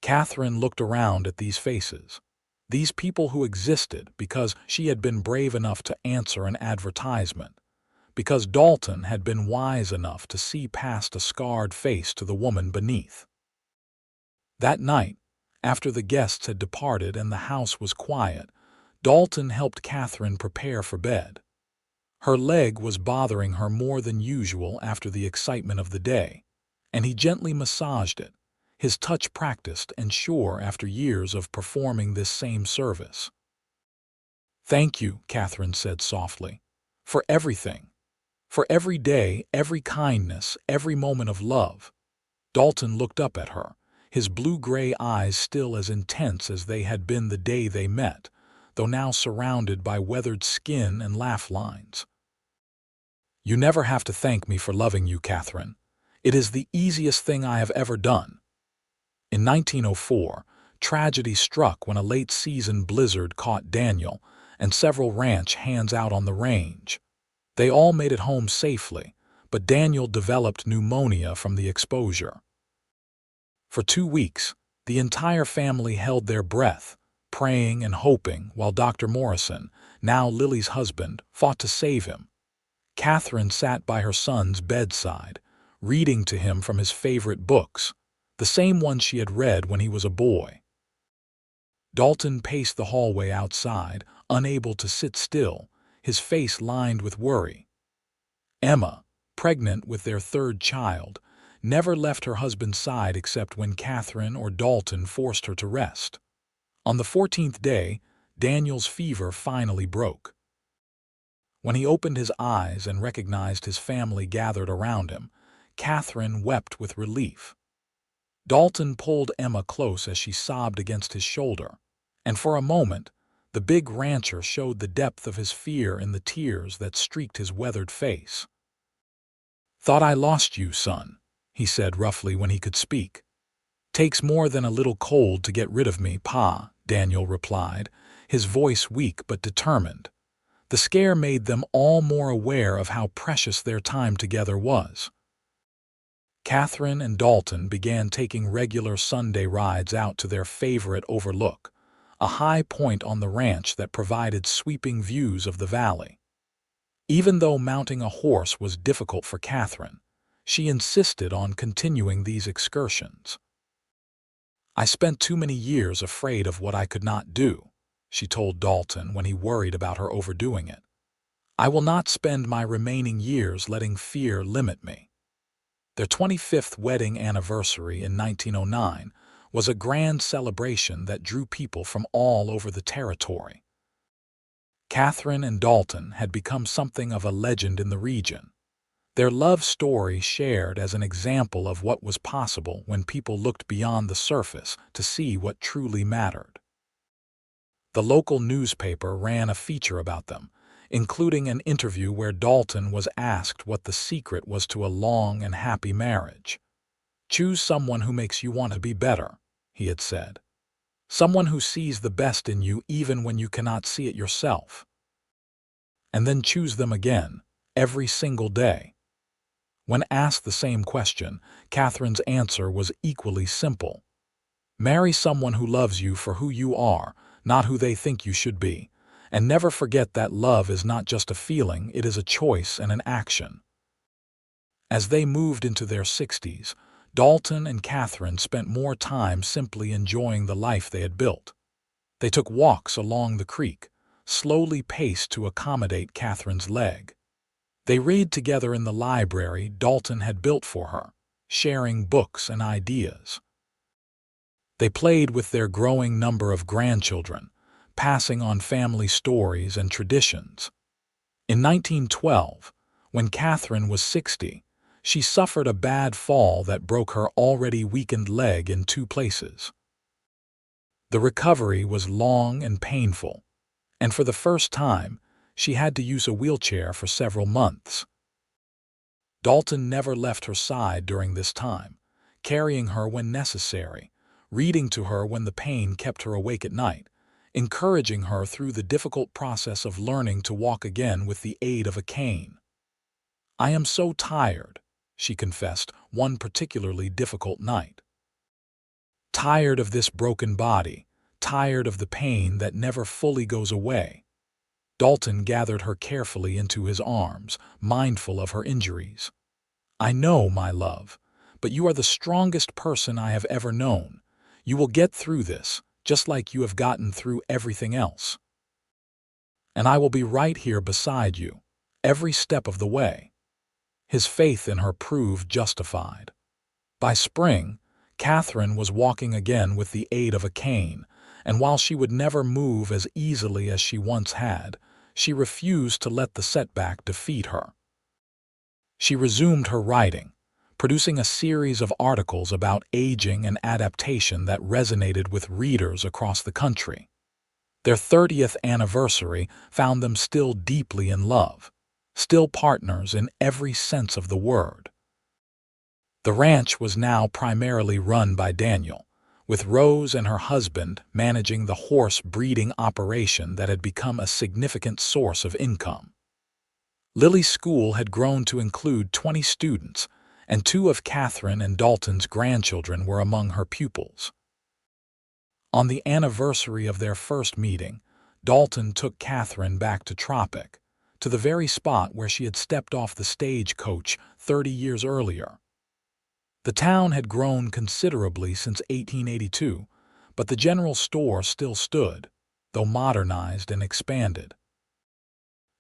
[SPEAKER 1] Katherine looked around at these faces, these people who existed because she had been brave enough to answer an advertisement, because Dalton had been wise enough to see past a scarred face to the woman beneath. That night, after the guests had departed and the house was quiet, Dalton helped Katherine prepare for bed. Her leg was bothering her more than usual after the excitement of the day, and he gently massaged it, his touch practiced and sure after years of performing this same service. "Thank you," Katherine said softly, "for everything, for every day, every kindness, every moment of love." Dalton looked up at her, his blue-gray eyes still as intense as they had been the day they met, though now surrounded by weathered skin and laugh lines. "You never have to thank me for loving you, Katherine. It is the easiest thing I have ever done." In 1904, tragedy struck when a late-season blizzard caught Daniel and several ranch hands out on the range. They all made it home safely, but Daniel developed pneumonia from the exposure. For 2 weeks, the entire family held their breath, praying and hoping while Dr. Morrison, now Lily's husband, fought to save him. Katherine sat by her son's bedside, reading to him from his favorite books, the same ones she had read when he was a boy. Dalton paced the hallway outside, unable to sit still, his face lined with worry. Emma, pregnant with their third child, never left her husband's side except when Katherine or Dalton forced her to rest. On the 14th day, Daniel's fever finally broke. When he opened his eyes and recognized his family gathered around him, Katherine wept with relief. Dalton pulled Emma close as she sobbed against his shoulder, and for a moment, the big rancher showed the depth of his fear in the tears that streaked his weathered face. "Thought I lost you, son," he said roughly when he could speak. "Takes more than a little cold to get rid of me, Pa," Daniel replied, his voice weak but determined. The scare made them all more aware of how precious their time together was. Katherine and Dalton began taking regular Sunday rides out to their favorite overlook, a high point on the ranch that provided sweeping views of the valley. Even though mounting a horse was difficult for Katherine, she insisted on continuing these excursions. "I spent too many years afraid of what I could not do," she told Dalton when he worried about her overdoing it. "I will not spend my remaining years letting fear limit me." Their 25th wedding anniversary in 1909 was a grand celebration that drew people from all over the territory. Katherine and Dalton had become something of a legend in the region. Their love story shared as an example of what was possible when people looked beyond the surface to see what truly mattered. The local newspaper ran a feature about them, including an interview where Dalton was asked what the secret was to a long and happy marriage. "Choose someone who makes you want to be better," he had said. "Someone who sees the best in you even when you cannot see it yourself. And then choose them again, every single day." When asked the same question, Katherine's answer was equally simple. "Marry someone who loves you for who you are, not who they think you should be. And never forget that love is not just a feeling, it is a choice and an action." As they moved into their 60s, Dalton and Katherine spent more time simply enjoying the life they had built. They took walks along the creek, slowly paced to accommodate Katherine's leg. They read together in the library Dalton had built for her, sharing books and ideas. They played with their growing number of grandchildren, passing on family stories and traditions. In 1912, when Katherine was 60, she suffered a bad fall that broke her already weakened leg in 2 places. The recovery was long and painful, and for the first time, she had to use a wheelchair for several months. Dalton never left her side during this time, carrying her when necessary, reading to her when the pain kept her awake at night, encouraging her through the difficult process of learning to walk again with the aid of a cane. "I am so tired," she confessed one particularly difficult night. "Tired of this broken body, tired of the pain that never fully goes away." Dalton gathered her carefully into his arms, mindful of her injuries. "I know, my love, but you are the strongest person I have ever known. You will get through this, just like you have gotten through everything else. And I will be right here beside you, every step of the way." His faith in her proved justified. By spring, Katherine was walking again with the aid of a cane, and while she would never move as easily as she once had, she refused to let the setback defeat her. She resumed her writing, producing a series of articles about aging and adaptation that resonated with readers across the country. Their 30th anniversary found them still deeply in love, still partners in every sense of the word. The ranch was now primarily run by Daniel, with Rose and her husband managing the horse breeding operation that had become a significant source of income. Lily's school had grown to include 20 students, and 2 of Katherine and Dalton's grandchildren were among her pupils. On the anniversary of their first meeting, Dalton took Katherine back to Tropic, to the very spot where she had stepped off the stagecoach 30 years earlier. The town had grown considerably since 1882, but the general store still stood, though modernized and expanded.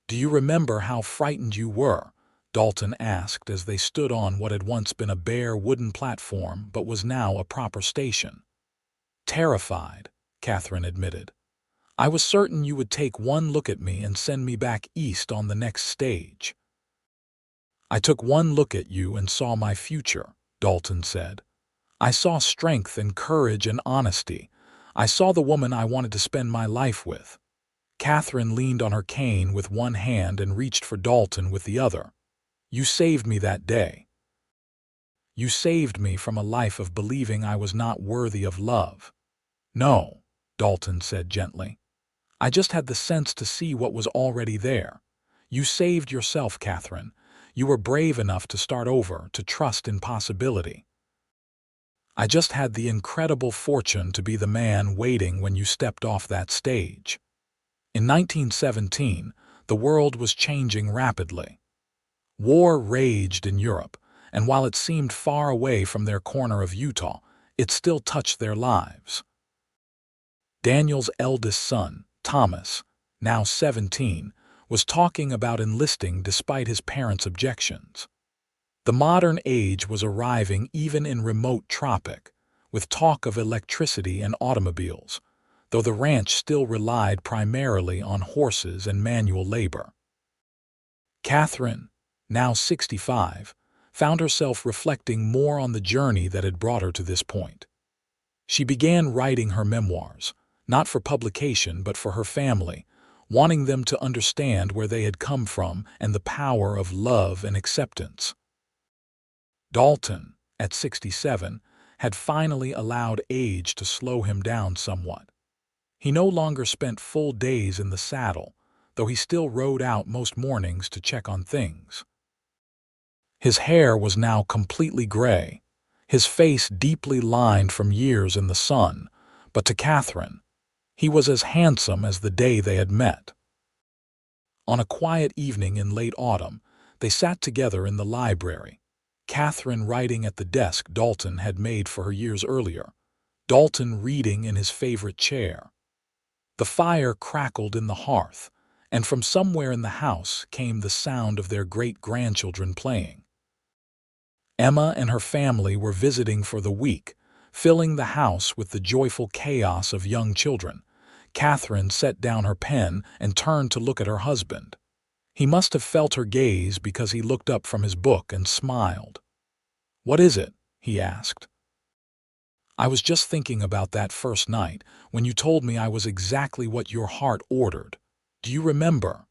[SPEAKER 1] "Do you remember how frightened you were?" Dalton asked as they stood on what had once been a bare wooden platform but was now a proper station. "Terrified," Katherine admitted. "I was certain you would take one look at me and send me back east on the next stage." "I took one look at you and saw my future," Dalton said. "I saw strength and courage and honesty. I saw the woman I wanted to spend my life with." Katherine leaned on her cane with one hand and reached for Dalton with the other. "You saved me that day. You saved me from a life of believing I was not worthy of love." "No," Dalton said gently. "I just had the sense to see what was already there. You saved yourself, Katherine. You were brave enough to start over, to trust in possibility. I just had the incredible fortune to be the man waiting when you stepped off that stage." In 1917, the world was changing rapidly. War raged in Europe, and while it seemed far away from their corner of Utah, it still touched their lives. Daniel's eldest son, Thomas, now 17, was talking about enlisting despite his parents' objections. The modern age was arriving even in remote Tropic, with talk of electricity and automobiles, though the ranch still relied primarily on horses and manual labor. Katherine, now 65, found herself reflecting more on the journey that had brought her to this point. She began writing her memoirs, not for publication but for her family, wanting them to understand where they had come from and the power of love and acceptance. Dalton, at 67, had finally allowed age to slow him down somewhat. He no longer spent full days in the saddle, though he still rode out most mornings to check on things. His hair was now completely gray, his face deeply lined from years in the sun, but to Katherine, he was as handsome as the day they had met. On a quiet evening in late autumn, they sat together in the library, Katherine writing at the desk Dalton had made for her years earlier, Dalton reading in his favorite chair. The fire crackled in the hearth, and from somewhere in the house came the sound of their great-grandchildren playing. Emma and her family were visiting for the week, filling the house with the joyful chaos of young children. Katherine set down her pen and turned to look at her husband. He must have felt her gaze because he looked up from his book and smiled. "What is it?" he asked. "I was just thinking about that first night when you told me I was exactly what your heart ordered. Do you remember?"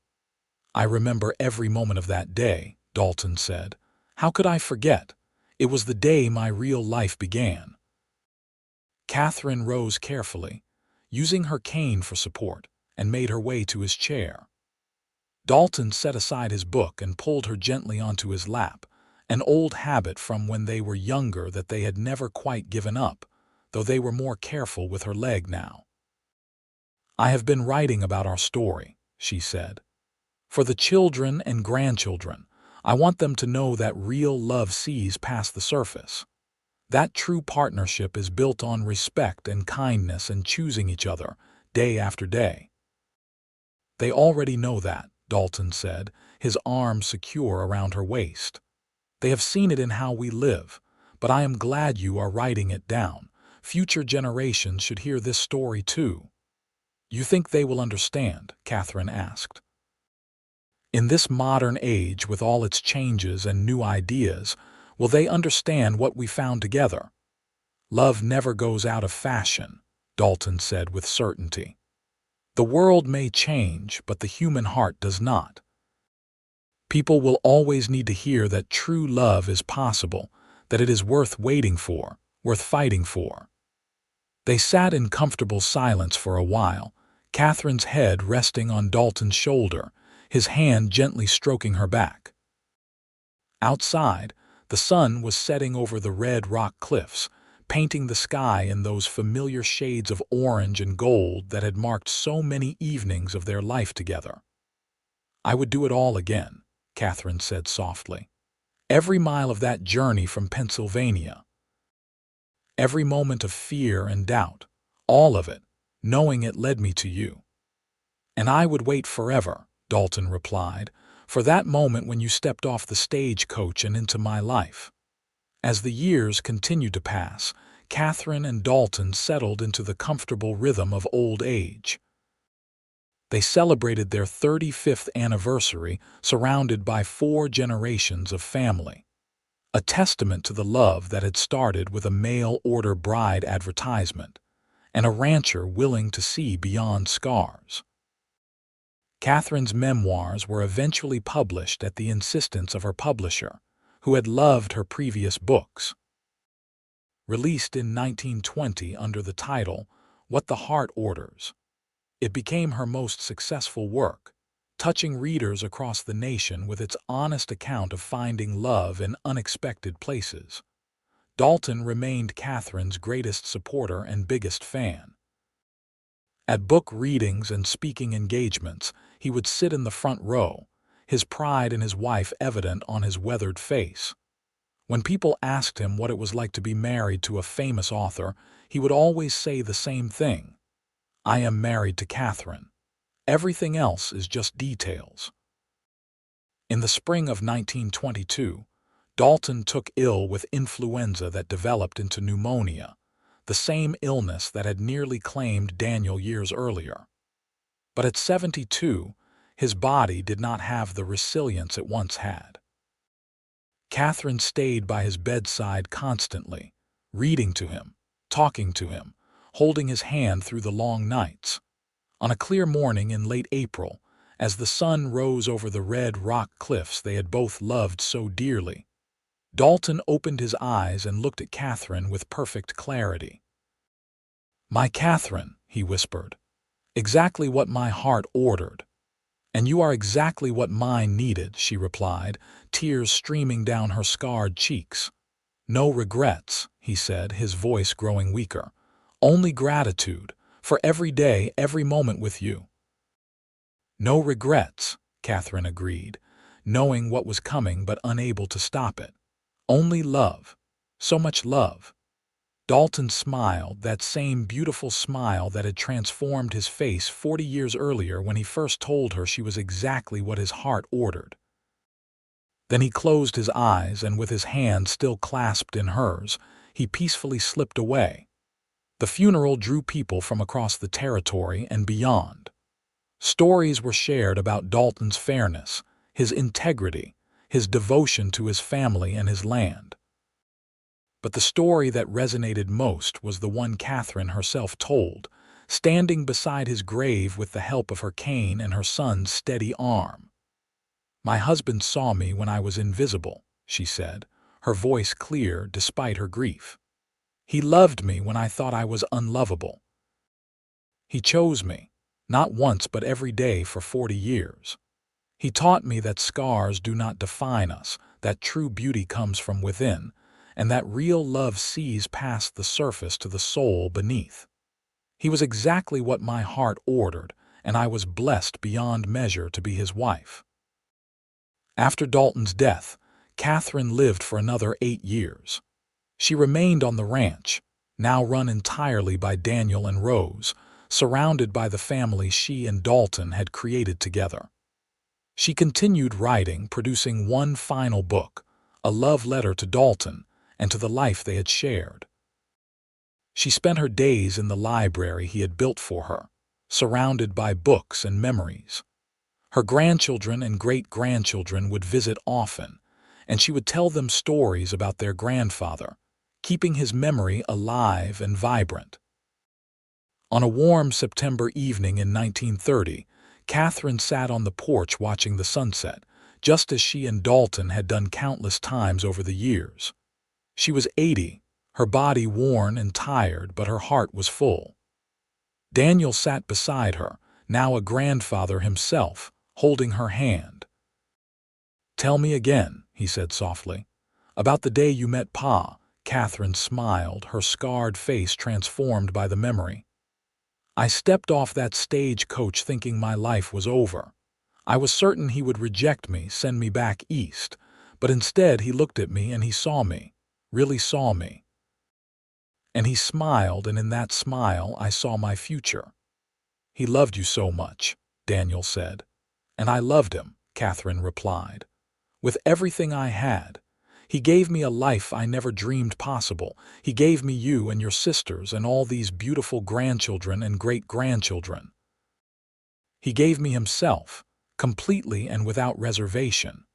[SPEAKER 1] "I remember every moment of that day," Dalton said. "How could I forget? It was the day my real life began." Katherine rose carefully, using her cane for support, and made her way to his chair. Dalton set aside his book and pulled her gently onto his lap, an old habit from when they were younger that they had never quite given up, though they were more careful with her leg now. "I have been writing about our story," she said. "For the children and grandchildren, I want them to know that real love sees past the surface. That true partnership is built on respect and kindness and choosing each other, day after day." "They already know that," Dalton said, his arm secure around her waist. "They have seen it in how we live, but I am glad you are writing it down. Future generations should hear this story too." "You think they will understand?" Katherine asked. "In this modern age with all its changes and new ideas, will they understand what we found together?" "Love never goes out of fashion," Dalton said with certainty. "The world may change, but the human heart does not. People will always need to hear that true love is possible, that it is worth waiting for, worth fighting for." They sat in comfortable silence for a while, Catherine's head resting on Dalton's shoulder, his hand gently stroking her back. Outside, the sun was setting over the red rock cliffs, painting the sky in those familiar shades of orange and gold that had marked so many evenings of their life together. "I would do it all again," Katherine said softly. "Every mile of that journey from Pennsylvania. Every moment of fear and doubt. All of it, knowing it led me to you." "And I would wait forever," Dalton replied, "for that moment when you stepped off the stagecoach and into my life." As the years continued to pass, Katherine and Dalton settled into the comfortable rhythm of old age. They celebrated their 35th anniversary surrounded by 4 generations of family, a testament to the love that had started with a mail-order bride advertisement and a rancher willing to see beyond scars. Katherine's memoirs were eventually published at the insistence of her publisher, who had loved her previous books. Released in 1920 under the title What the Heart Orders, it became her most successful work, touching readers across the nation with its honest account of finding love in unexpected places. Dalton remained Katherine's greatest supporter and biggest fan. At book readings and speaking engagements, he would sit in the front row, his pride in his wife evident on his weathered face. When people asked him what it was like to be married to a famous author, he would always say the same thing: "I am married to Katherine. Everything else is just details." In the spring of 1922, Dalton took ill with influenza that developed into pneumonia, the same illness that had nearly claimed Daniel years earlier. But at 72, his body did not have the resilience it once had. Katherine stayed by his bedside constantly, reading to him, talking to him, holding his hand through the long nights. On a clear morning in late April, as the sun rose over the red rock cliffs they had both loved so dearly, Dalton opened his eyes and looked at Katherine with perfect clarity. "My Katherine," he whispered, "exactly what my heart ordered." "And you are exactly what mine needed," she replied, tears streaming down her scarred cheeks. "No regrets," he said, his voice growing weaker. "Only gratitude for every day, every moment with you." "No regrets," Katherine agreed, knowing what was coming but unable to stop it. "Only love. So much love." Dalton smiled, that same beautiful smile that had transformed his face 40 years earlier when he first told her she was exactly what his heart ordered. Then he closed his eyes and with his hand still clasped in hers, he peacefully slipped away. The funeral drew people from across the territory and beyond. Stories were shared about Dalton's fairness, his integrity, his devotion to his family and his land. But the story that resonated most was the one Katherine herself told, standing beside his grave with the help of her cane and her son's steady arm. "My husband saw me when I was invisible," she said, her voice clear despite her grief. "He loved me when I thought I was unlovable. He chose me, not once but every day for 40 years. He taught me that scars do not define us, that true beauty comes from within, and that real love sees past the surface to the soul beneath. He was exactly what my heart ordered, and I was blessed beyond measure to be his wife." After Dalton's death, Katherine lived for another 8 years. She remained on the ranch, now run entirely by Daniel and Rose, surrounded by the family she and Dalton had created together. She continued writing, producing one final book, a love letter to Dalton and to the life they had shared. She spent her days in the library he had built for her, surrounded by books and memories. Her grandchildren and great-grandchildren would visit often, and she would tell them stories about their grandfather, keeping his memory alive and vibrant. On a warm September evening in 1930, Katherine sat on the porch watching the sunset, just as she and Dalton had done countless times over the years. She was 80, her body worn and tired, but her heart was full. Daniel sat beside her, now a grandfather himself, holding her hand. "Tell me again," he said softly, "about the day you met Pa." Katherine smiled, her scarred face transformed by the memory. "I stepped off that stagecoach thinking my life was over. I was certain he would reject me, send me back east, but instead he looked at me and he saw me, really saw me. And he smiled, and in that smile I saw my future." "He loved you so much," Daniel said. "And I loved him," Katherine replied, "with everything I had. He gave me a life I never dreamed possible. He gave me you and your sisters and all these beautiful grandchildren and great-grandchildren. He gave me himself, completely and without reservation.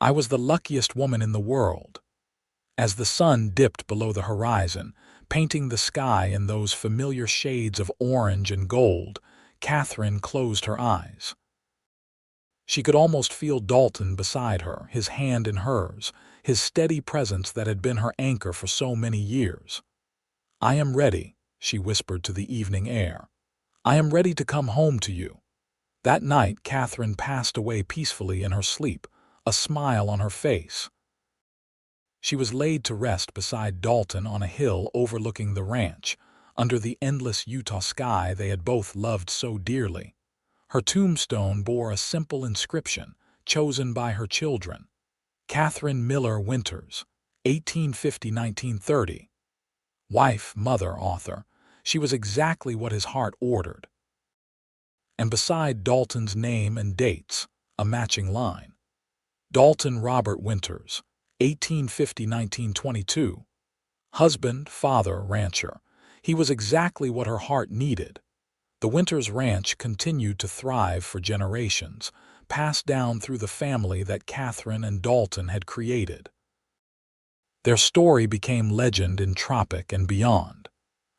[SPEAKER 1] I was the luckiest woman in the world." As the sun dipped below the horizon, painting the sky in those familiar shades of orange and gold, Katherine closed her eyes. She could almost feel Dalton beside her, his hand in hers, his steady presence that had been her anchor for so many years. "I am ready," she whispered to the evening air. "I am ready to come home to you." That night, Katherine passed away peacefully in her sleep, a smile on her face. She was laid to rest beside Dalton on a hill overlooking the ranch, under the endless Utah sky they had both loved so dearly. Her tombstone bore a simple inscription, chosen by her children: Katherine Miller Winters, 1850–1930. Wife, mother, author, she was exactly what his heart ordered. And beside Dalton's name and dates, a matching line: Dalton Robert Winters, 1850–1922. Husband, father, rancher. He was exactly what her heart needed. The Winters Ranch continued to thrive for generations, passed down through the family that Katherine and Dalton had created. Their story became legend in Tropic and beyond,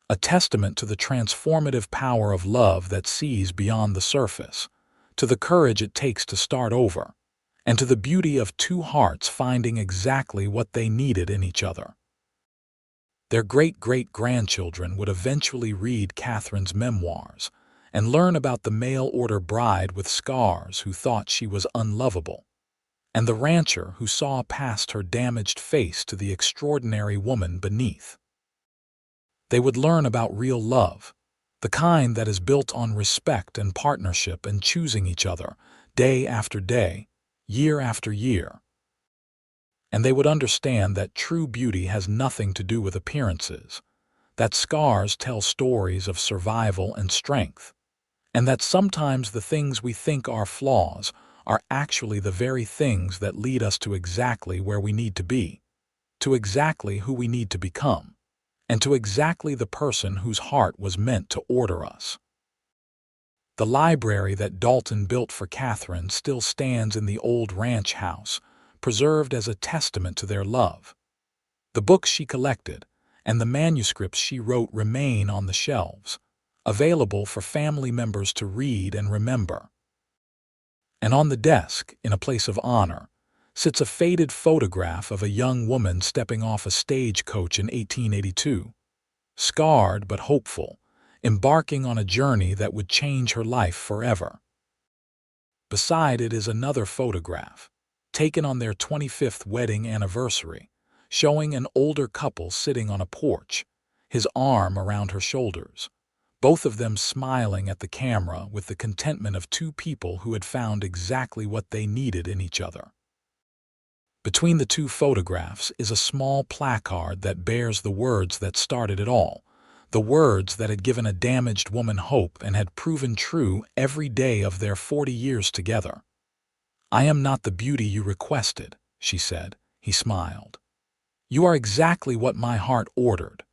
[SPEAKER 1] a testament to the transformative power of love that sees beyond the surface, to the courage it takes to start over, and to the beauty of two hearts finding exactly what they needed in each other. Their great-great-grandchildren would eventually read Katherine's memoirs and learn about the mail-order bride with scars who thought she was unlovable, and the rancher who saw past her damaged face to the extraordinary woman beneath. They would learn about real love, the kind that is built on respect and partnership and choosing each other day after day, year after year. And they would understand that true beauty has nothing to do with appearances, that scars tell stories of survival and strength, and that sometimes the things we think are flaws are actually the very things that lead us to exactly where we need to be, to exactly who we need to become, and to exactly the person whose heart was meant to order us. The library that Dalton built for Katherine still stands in the old ranch house, preserved as a testament to their love. The books she collected and the manuscripts she wrote remain on the shelves, available for family members to read and remember. And on the desk, in a place of honor, sits a faded photograph of a young woman stepping off a stagecoach in 1882, scarred but hopeful, embarking on a journey that would change her life forever. Beside it is another photograph, taken on their 25th wedding anniversary, showing an older couple sitting on a porch, his arm around her shoulders, both of them smiling at the camera with the contentment of two people who had found exactly what they needed in each other. Between the two photographs is a small placard that bears the words that started it all, the words that had given a damaged woman hope and had proven true every day of their 40 years together. "I am not the beauty you requested," she said. He smiled. "You are exactly what my heart ordered.